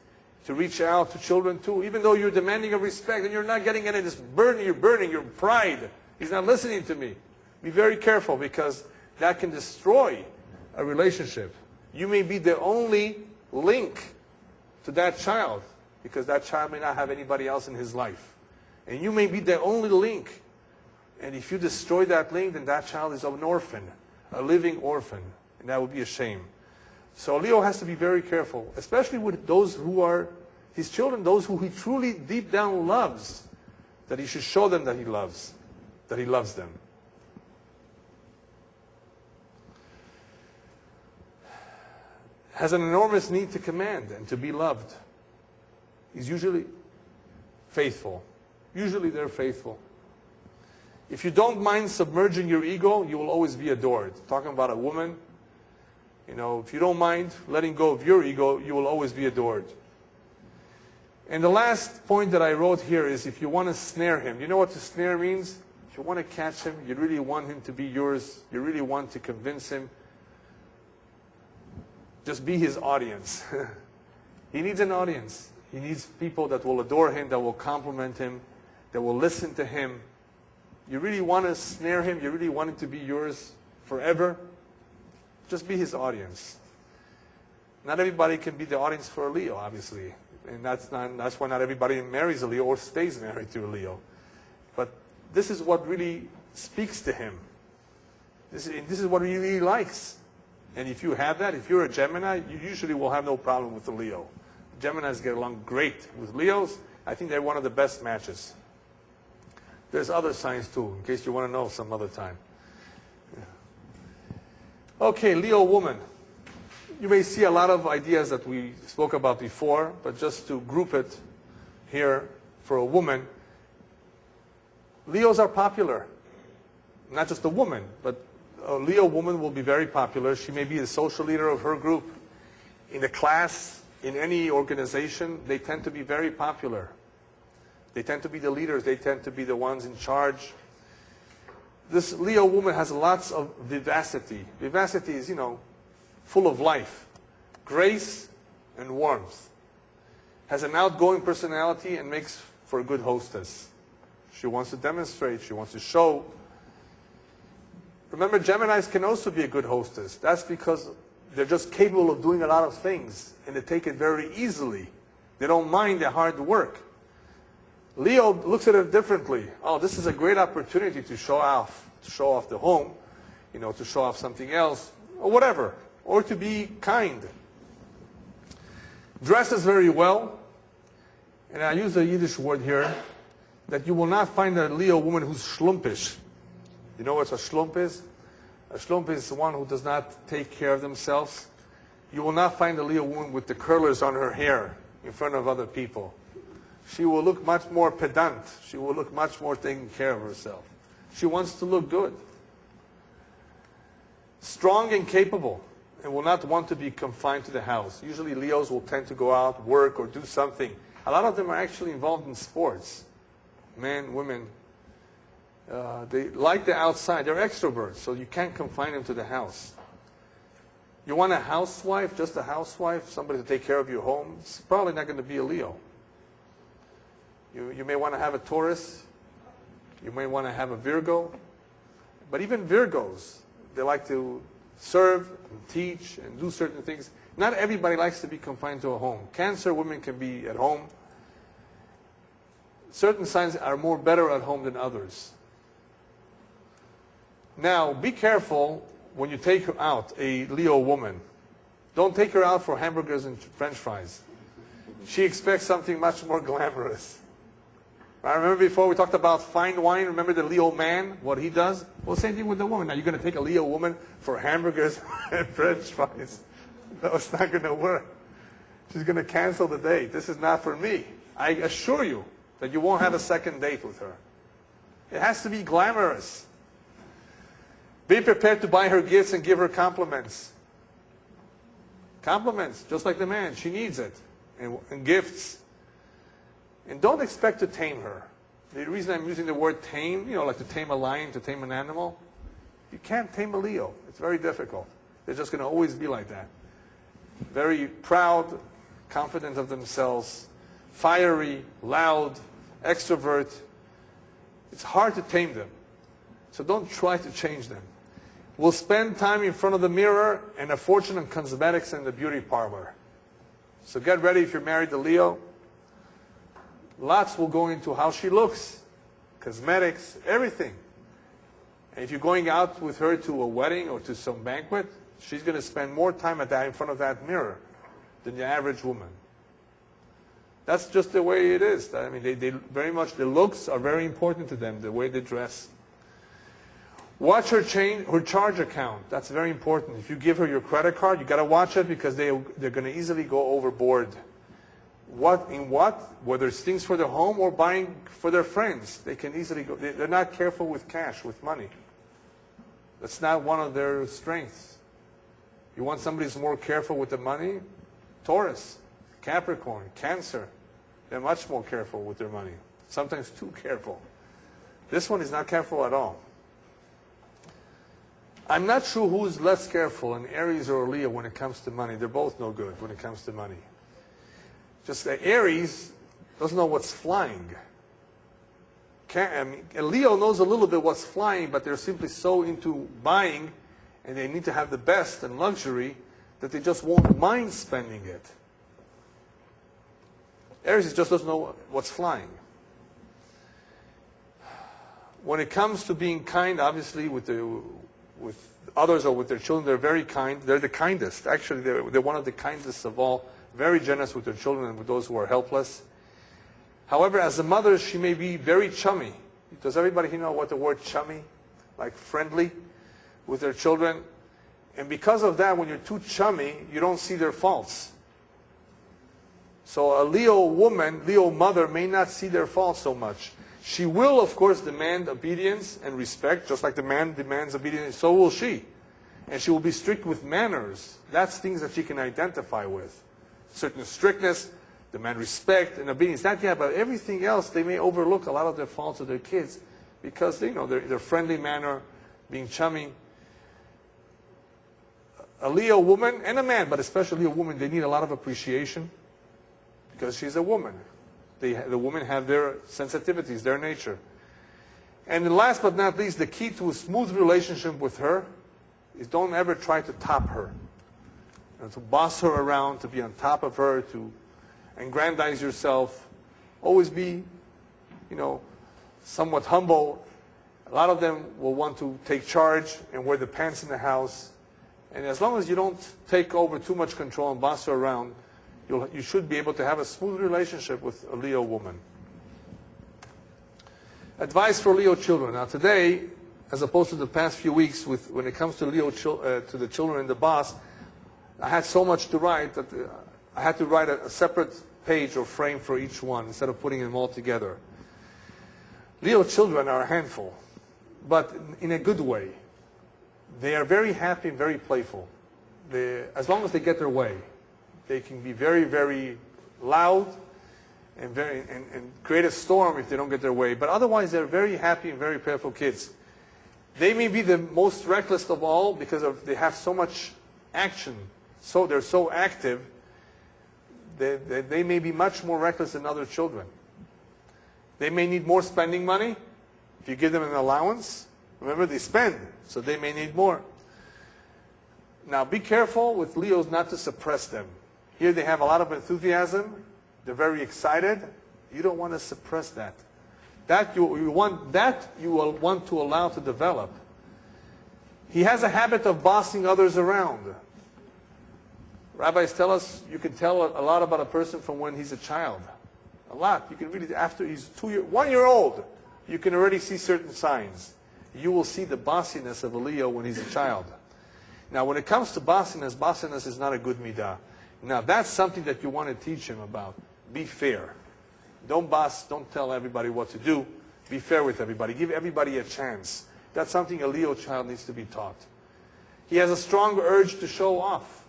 to reach out to children too. Even though you're demanding of respect and you're not getting any of this burden, you're burning your pride. He's not listening to me. Be very careful, because that can destroy a relationship. You may be the only link to that child, because that child may not have anybody else in his life. And you may be the only link. And if you destroy that link, then that child is an orphan, a living orphan. And that would be a shame. So Leo has to be very careful, especially with those who are his children, those who he truly deep down loves, that he should show them that he loves them. Has an enormous need to command and to be loved. He's usually faithful. Usually they're faithful. If you don't mind submerging your ego, you will always be adored. Talking about a woman, if you don't mind letting go of your ego, you will always be adored. And the last point that I wrote here is, if you want to snare him, you know what to snare means? If you want to catch him, you really want him to be yours, you really want to convince him, just be his audience. He needs an audience. He needs people that will adore him, that will compliment him, that will listen to him. You really want to snare him, you really want him to be yours forever, just be his audience. Not everybody can be the audience for a Leo, obviously. And that's why not everybody marries a Leo or stays married to a Leo. But this is what really speaks to him. This is what he really likes. And if you have that, if you're a Gemini, you usually will have no problem with the Leo. Geminis get along great with Leos. I think they're one of the best matches. There's other signs too, in case you want to know some other time. Okay, Leo woman. You may see a lot of ideas that we spoke about before, but just to group it here for a woman, Leos are popular. Not just a woman, but a Leo woman will be very popular. She may be the social leader of her group. In a class, in any organization, they tend to be very popular. They tend to be the leaders. They tend to be the ones in charge. This Leo woman has lots of vivacity. Vivacity is, full of life, grace, and warmth. Has an outgoing personality and makes for a good hostess. She wants to demonstrate. She wants to show. Remember, Geminis can also be a good hostess. That's because they're just capable of doing a lot of things, and they take it very easily. They don't mind the hard work. Leo looks at it differently. Oh, this is a great opportunity to show off the home, to show off something else, or whatever, or to be kind. Dresses very well, and I use a Yiddish word here, that you will not find a Leo woman who's schlumpish. You know what a schlump is? A schlump is one who does not take care of themselves. You will not find a Leo woman with the curlers on her hair in front of other people. She will look much more pedant. She will look much more taking care of herself. She wants to look good. Strong and capable, and will not want to be confined to the house. Usually Leos will tend to go out, work, or do something. A lot of them are actually involved in sports. Men, women. They like the outside. They're extroverts, so you can't confine them to the house. You want a housewife, just a housewife, somebody to take care of your home? It's probably not going to be a Leo. You may want to have a Taurus. You may want to have a Virgo. But even Virgos, they like to serve and teach and do certain things. Not everybody likes to be confined to a home. Cancer women can be at home. Certain signs are more better at home than others. Now, be careful when you take out a Leo woman. Don't take her out for hamburgers and French fries. She expects something much more glamorous. I remember before we talked about fine wine. Remember the Leo man, what he does? Well, same thing with the woman. Now, you're going to take a Leo woman for hamburgers and French fries. No, it's not going to work. She's going to cancel the date. This is not for me. I assure you that you won't have a second date with her. It has to be glamorous. Be prepared to buy her gifts and give her compliments. Compliments, just like the man. She needs it. And gifts. And don't expect to tame her. The reason I'm using the word tame, like to tame a lion, to tame an animal, you can't tame a Leo. It's very difficult. They're just going to always be like that. Very proud, confident of themselves, fiery, loud, extrovert. It's hard to tame them. So don't try to change them. We'll spend time in front of the mirror and a fortune on cosmetics in the beauty parlor. So get ready if you're married to Leo. Lots will go into how she looks, cosmetics, everything. And if you're going out with her to a wedding or to some banquet, she's going to spend more time in front of that mirror than the average woman. That's just the way it is. I mean, they very much, the looks are very important to them, the way they dress. Watch her charge account. That's very important. If you give her your credit card, you got to watch it because they're going to easily go overboard. Whether it's things for their home or buying for their friends, they can easily go. They're not careful with cash, with money. That's not one of their strengths. You want somebody who's more careful with the money? Taurus, Capricorn, Cancer. They're much more careful with their money. Sometimes too careful. This one is not careful at all. I'm not sure who's less careful, an Aries or a Leo, when it comes to money. They're both no good when it comes to money. Just that Aries doesn't know what's flying. A Leo knows a little bit what's flying, but they're simply so into buying, and they need to have the best and luxury, that they just won't mind spending it. Aries just doesn't know what's flying. When it comes to being kind, obviously, with others or with their children, they're very kind. They're the kindest. Actually, they're one of the kindest of all. Very generous with their children and with those who are helpless. However, as a mother, she may be very chummy. Does everybody know what the word chummy, like friendly, with their children? And because of that, when you're too chummy, you don't see their faults. So a Leo woman, Leo mother, may not see their faults so much. She will, of course, demand obedience and respect, just like the man demands obedience, so will she. And she will be strict with manners. That's things that she can identify with. Certain strictness, demand respect and obedience. That, yeah, but everything else, they may overlook a lot of their faults of their kids because, their friendly manner, being chummy. A Leo woman and a man, but especially a woman, they need a lot of appreciation because she's a woman. The women have their sensitivities, their nature. And then last but not least, the key to a smooth relationship with her is don't ever try to top her. To boss her around, to be on top of her, to aggrandize yourself. Always be, somewhat humble. A lot of them will want to take charge and wear the pants in the house. And as long as you don't take over too much control and boss her around, you should be able to have a smooth relationship with a Leo woman. Advice for Leo children. Now today, as opposed to the past few weeks, when it comes to to the children and the boss, I had so much to write that I had to write a separate page or frame for each one instead of putting them all together. Leo children are a handful, but in a good way. They are very happy and very playful. As long as they get their way, they can be very, very loud and create a storm if they don't get their way. But otherwise, they're very happy and very playful kids. They may be the most reckless of all because they have so much action. So they're so active. They may be much more reckless than other children. They may need more spending money. If you give them an allowance, remember they spend, so they may need more. Now be careful with Leos not to suppress them. Here they have a lot of enthusiasm. They're very excited. You don't want to suppress that. You will want to allow to develop. He has a habit of bossing others around. Rabbis tell us you can tell a lot about a person from when he's a child. A lot. You can really, after he's 1 year old, you can already see certain signs. You will see the bossiness of a Leo when he's a child. Now, when it comes to bossiness is not a good midah. Now, that's something that you want to teach him about. Be fair. Don't boss. Don't tell everybody what to do. Be fair with everybody. Give everybody a chance. That's something a Leo child needs to be taught. He has a strong urge to show off.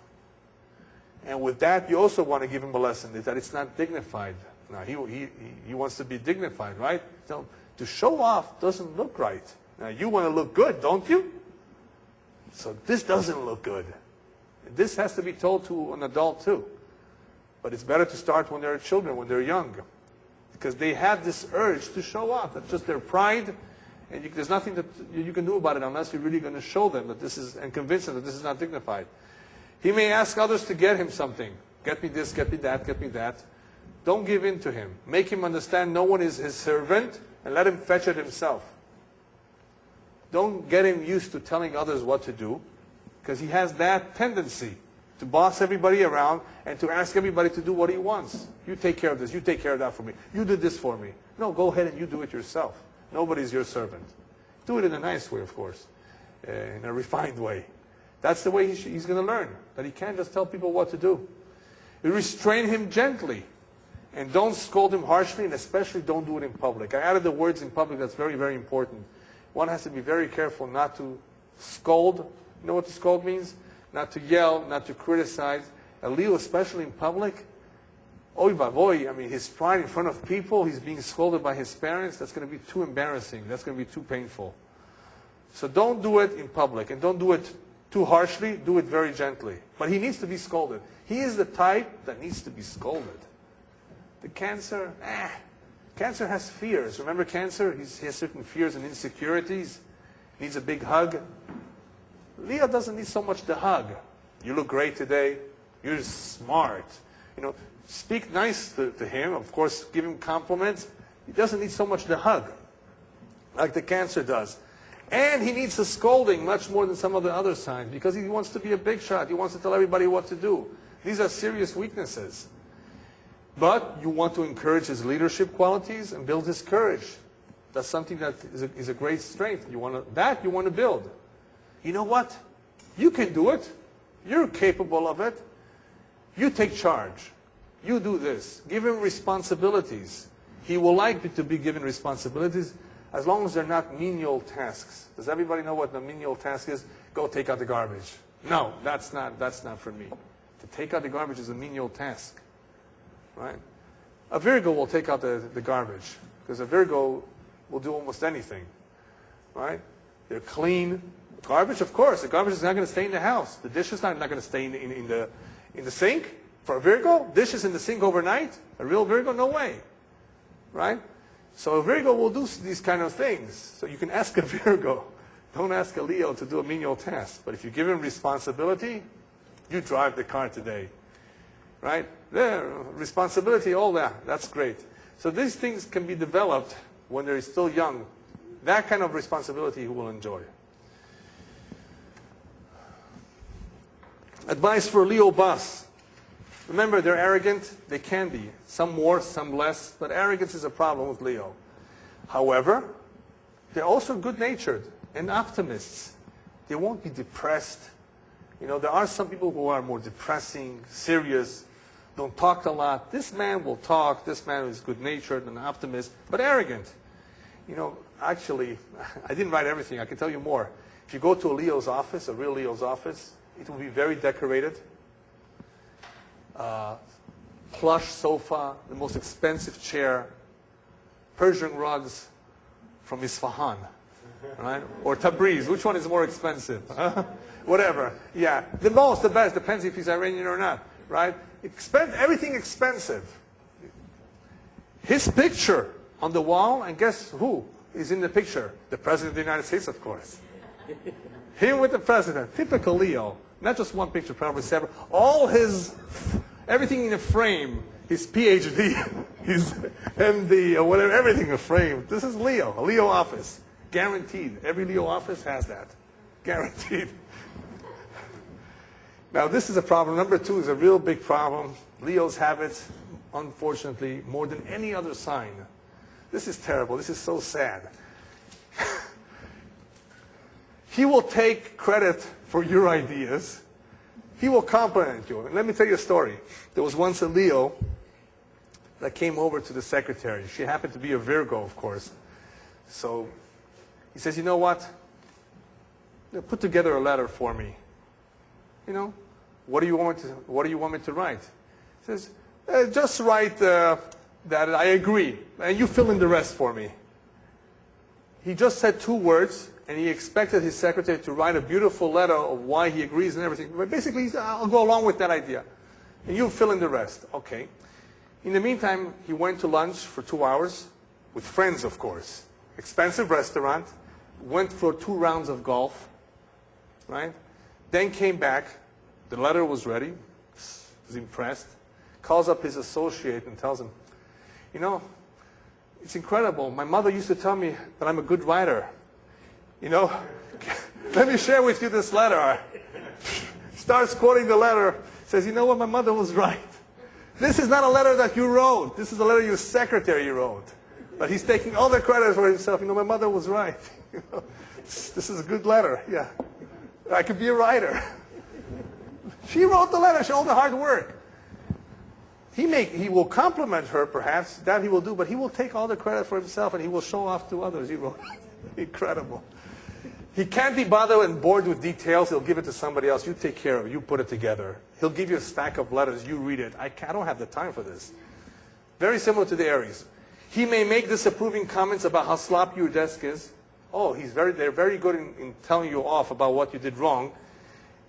And with that, you also want to give him a lesson that it's not dignified. Now, he wants to be dignified, right? So, to show off doesn't look right. Now, you want to look good, don't you? So this doesn't look good. This has to be told to an adult too. But it's better to start when they're children, when they're young. Because they have this urge to show off. That's just their pride. And there's nothing that you can do about it unless you're really going to show them that this is, and convince them that this is not dignified. He may ask others to get him something. Get me this, get me that, get me that. Don't give in to him. Make him understand no one is his servant and let him fetch it himself. Don't get him used to telling others what to do because he has that tendency to boss everybody around and to ask everybody to do what he wants. You take care of this. You take care of that for me. You did this for me. No, go ahead and you do it yourself. Nobody's your servant. Do it in a nice way, of course, in a refined way. That's the way he's going to learn, that he can't just tell people what to do. You restrain him gently, and don't scold him harshly, and especially don't do it in public. I added the words in public. That's very, very important. One has to be very careful not to scold. You know what to scold means? Not to yell, not to criticize. A Leo, especially in public, oy vavoy, I mean, his pride in front of people, he's being scolded by his parents, that's going to be too embarrassing. That's going to be too painful. So don't do it in public, and don't do it too harshly. Do it very gently. But he needs to be scolded. He is the type that needs to be scolded. The Cancer, Cancer has fears. Remember Cancer? He has certain fears and insecurities. Needs a big hug. Leo doesn't need so much the hug. You look great today. You're smart. Speak nice to him. Of course, give him compliments. He doesn't need so much the hug like the Cancer does. And he needs the scolding much more than some of the other signs because he wants to be a big shot. He wants to tell everybody what to do. These are serious weaknesses. But you want to encourage his leadership qualities and build his courage. That's something that is a great strength. You want to build. You know what? You can do it. You're capable of it. You take charge. You do this. Give him responsibilities. He will like to be given responsibilities as long as they're not menial tasks. Does everybody know what the menial task is? Go take out the garbage. No, that's not for me. To take out the garbage is a menial task, right? A Virgo will take out the garbage because a Virgo will do almost anything, right? They're clean. Garbage, of course. The garbage is not going to stay in the house. The dish is not going to stay in the sink. For a Virgo, dishes in the sink overnight. A real Virgo, no way, right? So a Virgo will do these kind of things. So you can ask a Virgo. Don't ask a Leo to do a menial task. But if you give him responsibility, you drive the car today, right? There, responsibility, all that. That's great. So these things can be developed when they're still young. That kind of responsibility he will enjoy. Advice for Leo boss. Remember, they're arrogant. They can be. Some more, some less. But arrogance is a problem with Leo. However, they're also good-natured and optimists. They won't be depressed. You know, there are some people who are more depressing, serious, don't talk a lot. This man will talk. This man is good-natured and optimist, but arrogant. You know, actually, I didn't write everything. I can tell you more. If you go to a Leo's office, a real Leo's office, it will be very decorated. Plush sofa, the most expensive chair, Persian rugs from Isfahan, right? Or Tabriz. Which one is more expensive? Whatever. Yeah, the most, the best. Depends if he's Iranian or not, right? Everything expensive. His picture on the wall, and guess who is in the picture? The President of the United States, of course. Him with the President. Typical Leo. Not just one picture, probably several. All his, everything in a frame. His PhD, his MD, or whatever, everything in a frame. This is Leo, a Leo office. Guaranteed. Every Leo office has that. Guaranteed. Now, this is a problem. Number two is a real big problem. Leos have it, unfortunately, more than any other sign. This is terrible. This is so sad. He will take credit for your ideas. He will compliment you. And let me tell you a story. There was once a Leo that came over to the secretary. She happened to be a Virgo, of course. So he says, you know what? Put together a letter for me. You know, what do you want me to write? He says, just write that I agree, and you fill in the rest for me. He just said 2 words, and he expected his secretary to write a beautiful letter of why he agrees and everything. But basically, he said, I'll go along with that idea, and you fill in the rest. Okay. In the meantime, he went to lunch for 2 hours with friends, of course. Expensive restaurant. Went for 2 rounds of golf. Right? Then came back. The letter was ready. Was impressed. Calls up his associate and tells him, you know, it's incredible. My mother used to tell me that I'm a good writer. You know, let me share with you this letter. Starts quoting the letter. Says, you know what, my mother was right. This is not a letter that you wrote. This is a letter your secretary wrote. But he's taking all the credit for himself. You know, my mother was right. You know, this is a good letter. Yeah. I could be a writer. She wrote the letter. She all the hard work. He will compliment her, perhaps. That he will do. But he will take all the credit for himself, and he will show off to others. He wrote it. Incredible. He can't be bothered and bored with details. He'll give it to somebody else. You take care of it. You put it together. He'll give you a stack of letters. You read it. I don't have the time for this. Very similar to the Aries. He may make disapproving comments about how sloppy your desk is. Oh, they're very good in telling you off about what you did wrong.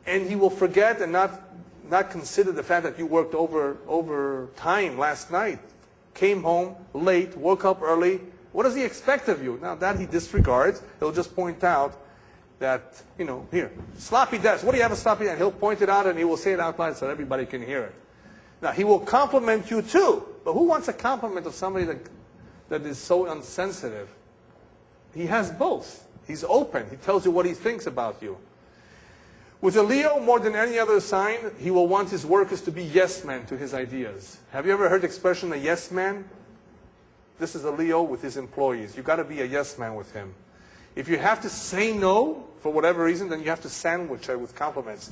And he will forget and not consider the fact that you worked over time last night. Came home late, woke up early. What does he expect of you? Now, that he disregards. He'll just point out that, you know, here, sloppy desk. What do you have a sloppy desk? He'll point it out and he will say it out loud so everybody can hear it. Now, he will compliment you too. But who wants a compliment of somebody that is so insensitive? He has both. He's open. He tells you what he thinks about you. With a Leo, more than any other sign, he will want his workers to be yes men to his ideas. Have you ever heard the expression, a yes man? This is a Leo with his employees. You've got to be a yes man with him. If you have to say no for whatever reason, then you have to sandwich it with compliments.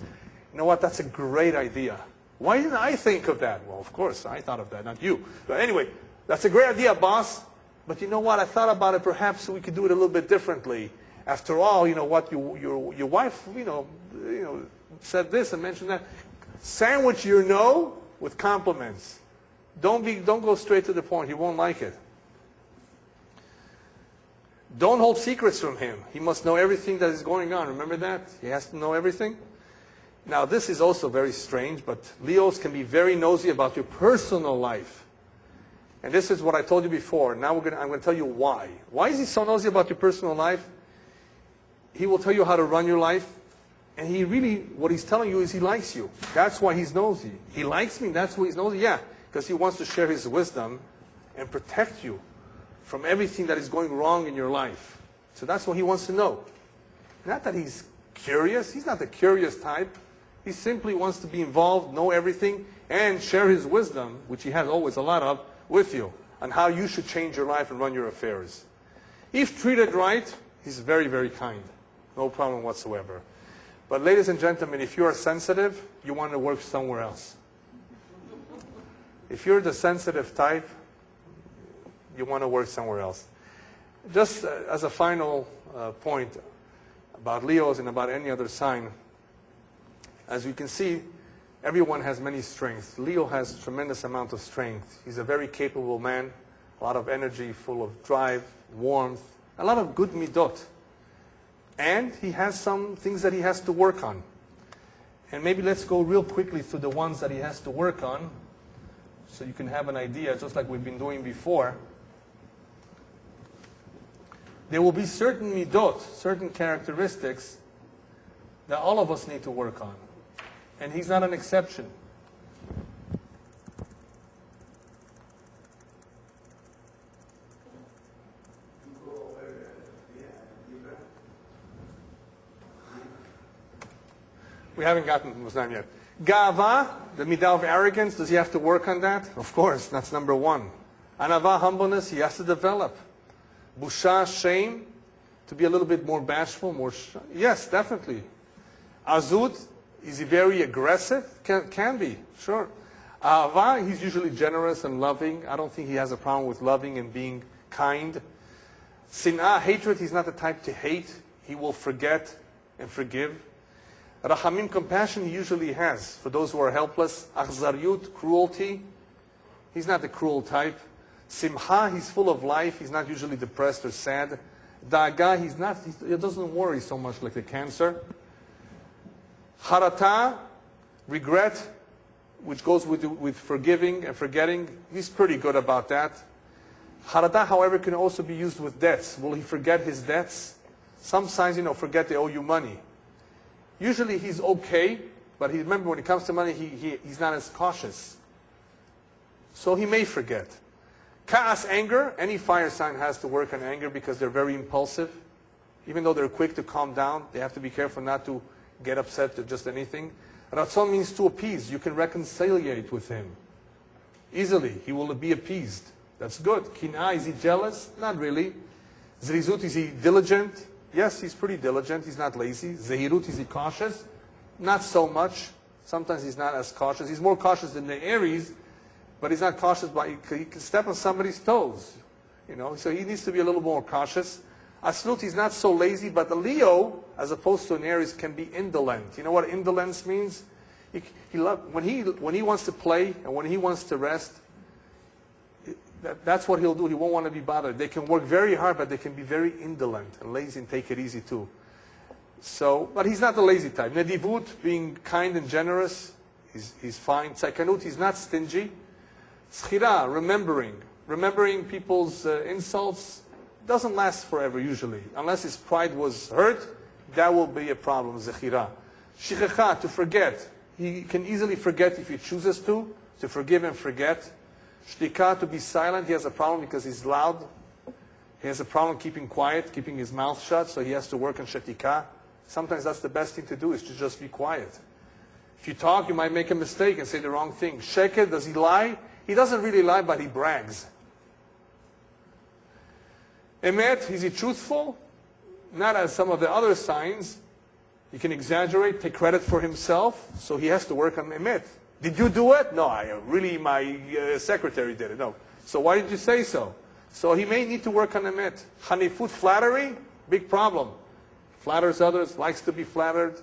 You know what? That's a great idea. Why didn't I think of that? Well, of course, I thought of that, not you. But anyway, That's a great idea, boss. But you know what? I thought about it. Perhaps we could do it a little bit differently. After all, you know what? Your wife, said this and mentioned that. Sandwich your no with compliments. Don't go straight to the point. He won't like it. Don't hold secrets from him. He must know everything that is going on. Remember that? He has to know everything. Now, this is also very strange, but Leos can be very nosy about your personal life. And this is what I told you before. Now I'm going to tell you why. Why is he so nosy about your personal life? He will tell you how to run your life. And what he's telling you is he likes you. That's why he's nosy. He likes me, that's why he's nosy? Yeah, because he wants to share his wisdom and protect you from everything that is going wrong in your life. So that's what he wants to know. Not that he's curious. He's not the curious type. He simply wants to be involved, know everything, and share his wisdom, which he has always a lot of, with you, on how you should change your life and run your affairs. If treated right, he's very, very kind. No problem whatsoever. But ladies and gentlemen, if you are sensitive, you want to work somewhere else. If you're the sensitive type, you want to work somewhere else. Just as a final point about Leos and about any other sign, as you can see, everyone has many strengths. Leo has a tremendous amount of strength. He's a very capable man, a lot of energy, full of drive, warmth, a lot of good midot. And he has some things that he has to work on. And maybe let's go real quickly through the ones that he has to work on, so you can have an idea, just like we've been doing before. There will be certain midot, certain characteristics that all of us need to work on. And he's not an exception. We haven't gotten to Muslim yet. Gava, the midah of arrogance, does he have to work on that? Of course, that's number one. Anava, humbleness, he has to develop. Busha, shame, to be a little bit more bashful, more yes, definitely. Azut, is he very aggressive? Can be, sure. Ava, he's usually generous and loving. I don't think he has a problem with loving and being kind. Sin'ah, hatred, he's not the type to hate. He will forget and forgive. Rachamim, compassion, he usually has for those who are helpless. Achzariyut, cruelty, he's not the cruel type. Simcha, he's full of life. He's not usually depressed or sad. Da'aga, he doesn't worry so much like the cancer. Harata, regret, which goes with forgiving and forgetting. He's pretty good about that. Harata, however, can also be used with debts. Will he forget his debts? Some signs, forget they owe you money. Usually he's okay, but remember when it comes to money, he's not as cautious. So he may forget. Ka'as, anger. Any fire sign has to work on anger because they're very impulsive. Even though they're quick to calm down, they have to be careful not to get upset to just anything. Ratzon means to appease. You can reconciliate with him easily. He will be appeased. That's good. Kin'a, is he jealous? Not really. Zrizut, is he diligent? Yes, he's pretty diligent. He's not lazy. Zehirut, is he cautious? Not so much. Sometimes he's not as cautious. He's more cautious than the Aries, but he's not cautious he can step on somebody's toes. So he needs to be a little more cautious. Asnut, he's not so lazy, but the Leo, as opposed to an Aries, can be indolent. You know what indolence means? When he wants to play and when he wants to rest, that's what he'll do. He won't want to be bothered. They can work very hard, but they can be very indolent and lazy and take it easy too. But he's not the lazy type. Nedivut, being kind and generous, he's fine. Tsakanut, he's not stingy. Schira, remembering people's insults, doesn't last forever usually. Unless his pride was hurt, that will be a problem, Zechira. Shichecha, to forget. He can easily forget if he chooses to forgive and forget. Shtika, to be silent. He has a problem because he's loud. He has a problem keeping quiet, keeping his mouth shut, so he has to work on shetika. Sometimes that's the best thing to do, is to just be quiet. If you talk, you might make a mistake and say the wrong thing. Sheket, does he lie? He doesn't really lie, but he brags. Emet, is he truthful? Not as some of the other signs. He can exaggerate, take credit for himself, so he has to work on emet. Did you do it? No, my secretary did it. No. So why did you say so? So he may need to work on emet. Hanifut, flattery, big problem. Flatters others, likes to be flattered.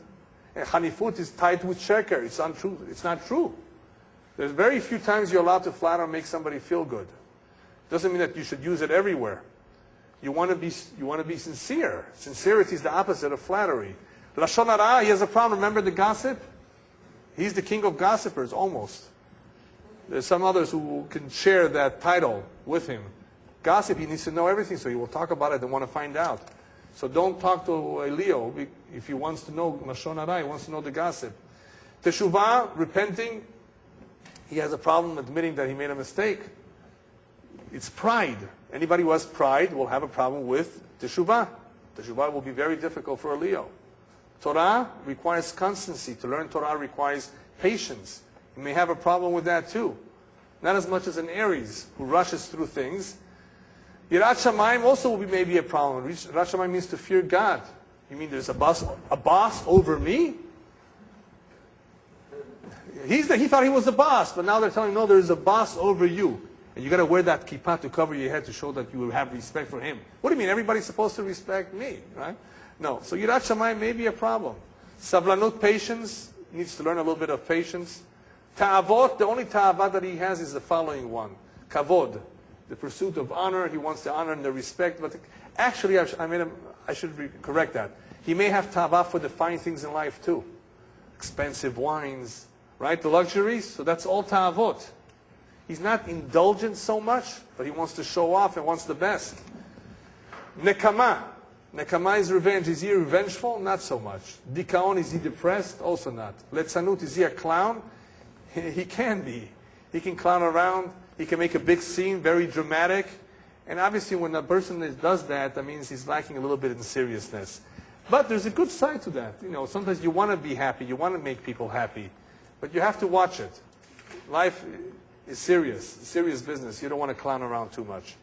And hanifut is tied with sheker. It's untrue. It's not true. There's very few times you're allowed to flatter and make somebody feel good. Doesn't mean that you should use it everywhere. You want to be sincere. Sincerity is the opposite of flattery. Lashon hara, he has a problem. Remember the gossip? He's the king of gossipers, almost. There's some others who can share that title with him. Gossip, he needs to know everything, so he will talk about it and want to find out. So don't talk to a Leo if he wants to know Lashon hara, he wants to know the gossip. Teshuvah, repenting, he has a problem admitting that he made a mistake. It's pride. Anybody who has pride will have a problem with teshuvah. Teshuvah will be very difficult for a Leo. Torah requires constancy. To learn Torah requires patience. You may have a problem with that too. Not as much as an Aries who rushes through things. Yirat Shamayim also will be maybe a problem. Yirat Shamayim means to fear God. You mean there's a boss over me? He thought he was the boss, but now they're telling him, no, there's a boss over you. And you got to wear that kippah to cover your head to show that you have respect for him. What do you mean? Everybody's supposed to respect me, right? No. So Yirat Shamayim may be a problem. Sablanut, patience, needs to learn a little bit of patience. Ta'avot, the only ta'avot that he has is the following one. Kavod, the pursuit of honor. He wants the honor and the respect. But actually, I should correct that. He may have ta'avot for the fine things in life too. Expensive wines, right? The luxuries. So that's all ta'avot. He's not indulgent so much, but he wants to show off and wants the best. Nekama. Nekama is revenge. Is he revengeful? Not so much. Dikaon, is he depressed? Also not. Letzanut, is he a clown? He can be. He can clown around. He can make a big scene, very dramatic. And obviously when a person does that, that means he's lacking a little bit in seriousness. But there's a good side to that. You know, sometimes you want to be happy. You want to make people happy. But you have to watch it. Life is serious business. You don't want to clown around too much.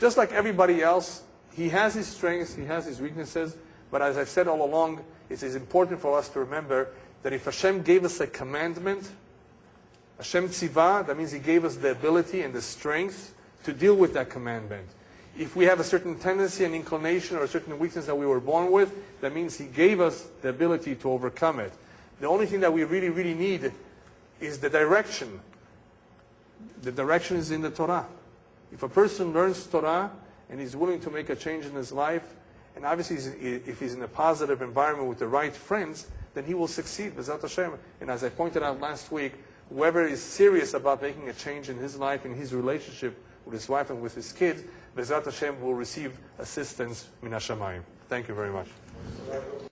Just like everybody else, he has his strengths, he has his weaknesses, but as I've said all along, it is important for us to remember that if Hashem gave us a commandment, Hashem Siva, that means he gave us the ability and the strength to deal with that commandment. If we have a certain tendency and inclination or a certain weakness that we were born with, that means he gave us the ability to overcome it. The only thing that we really need is the direction. The direction is in the Torah. If a person learns Torah and he's willing to make a change in his life, and obviously if he's in a positive environment with the right friends, then he will succeed, B'ezrat Hashem. And as I pointed out last week, whoever is serious about making a change in his life, in his relationship with his wife and with his kids, B'ezrat Hashem will receive assistance min hashamayim. Thank you very much.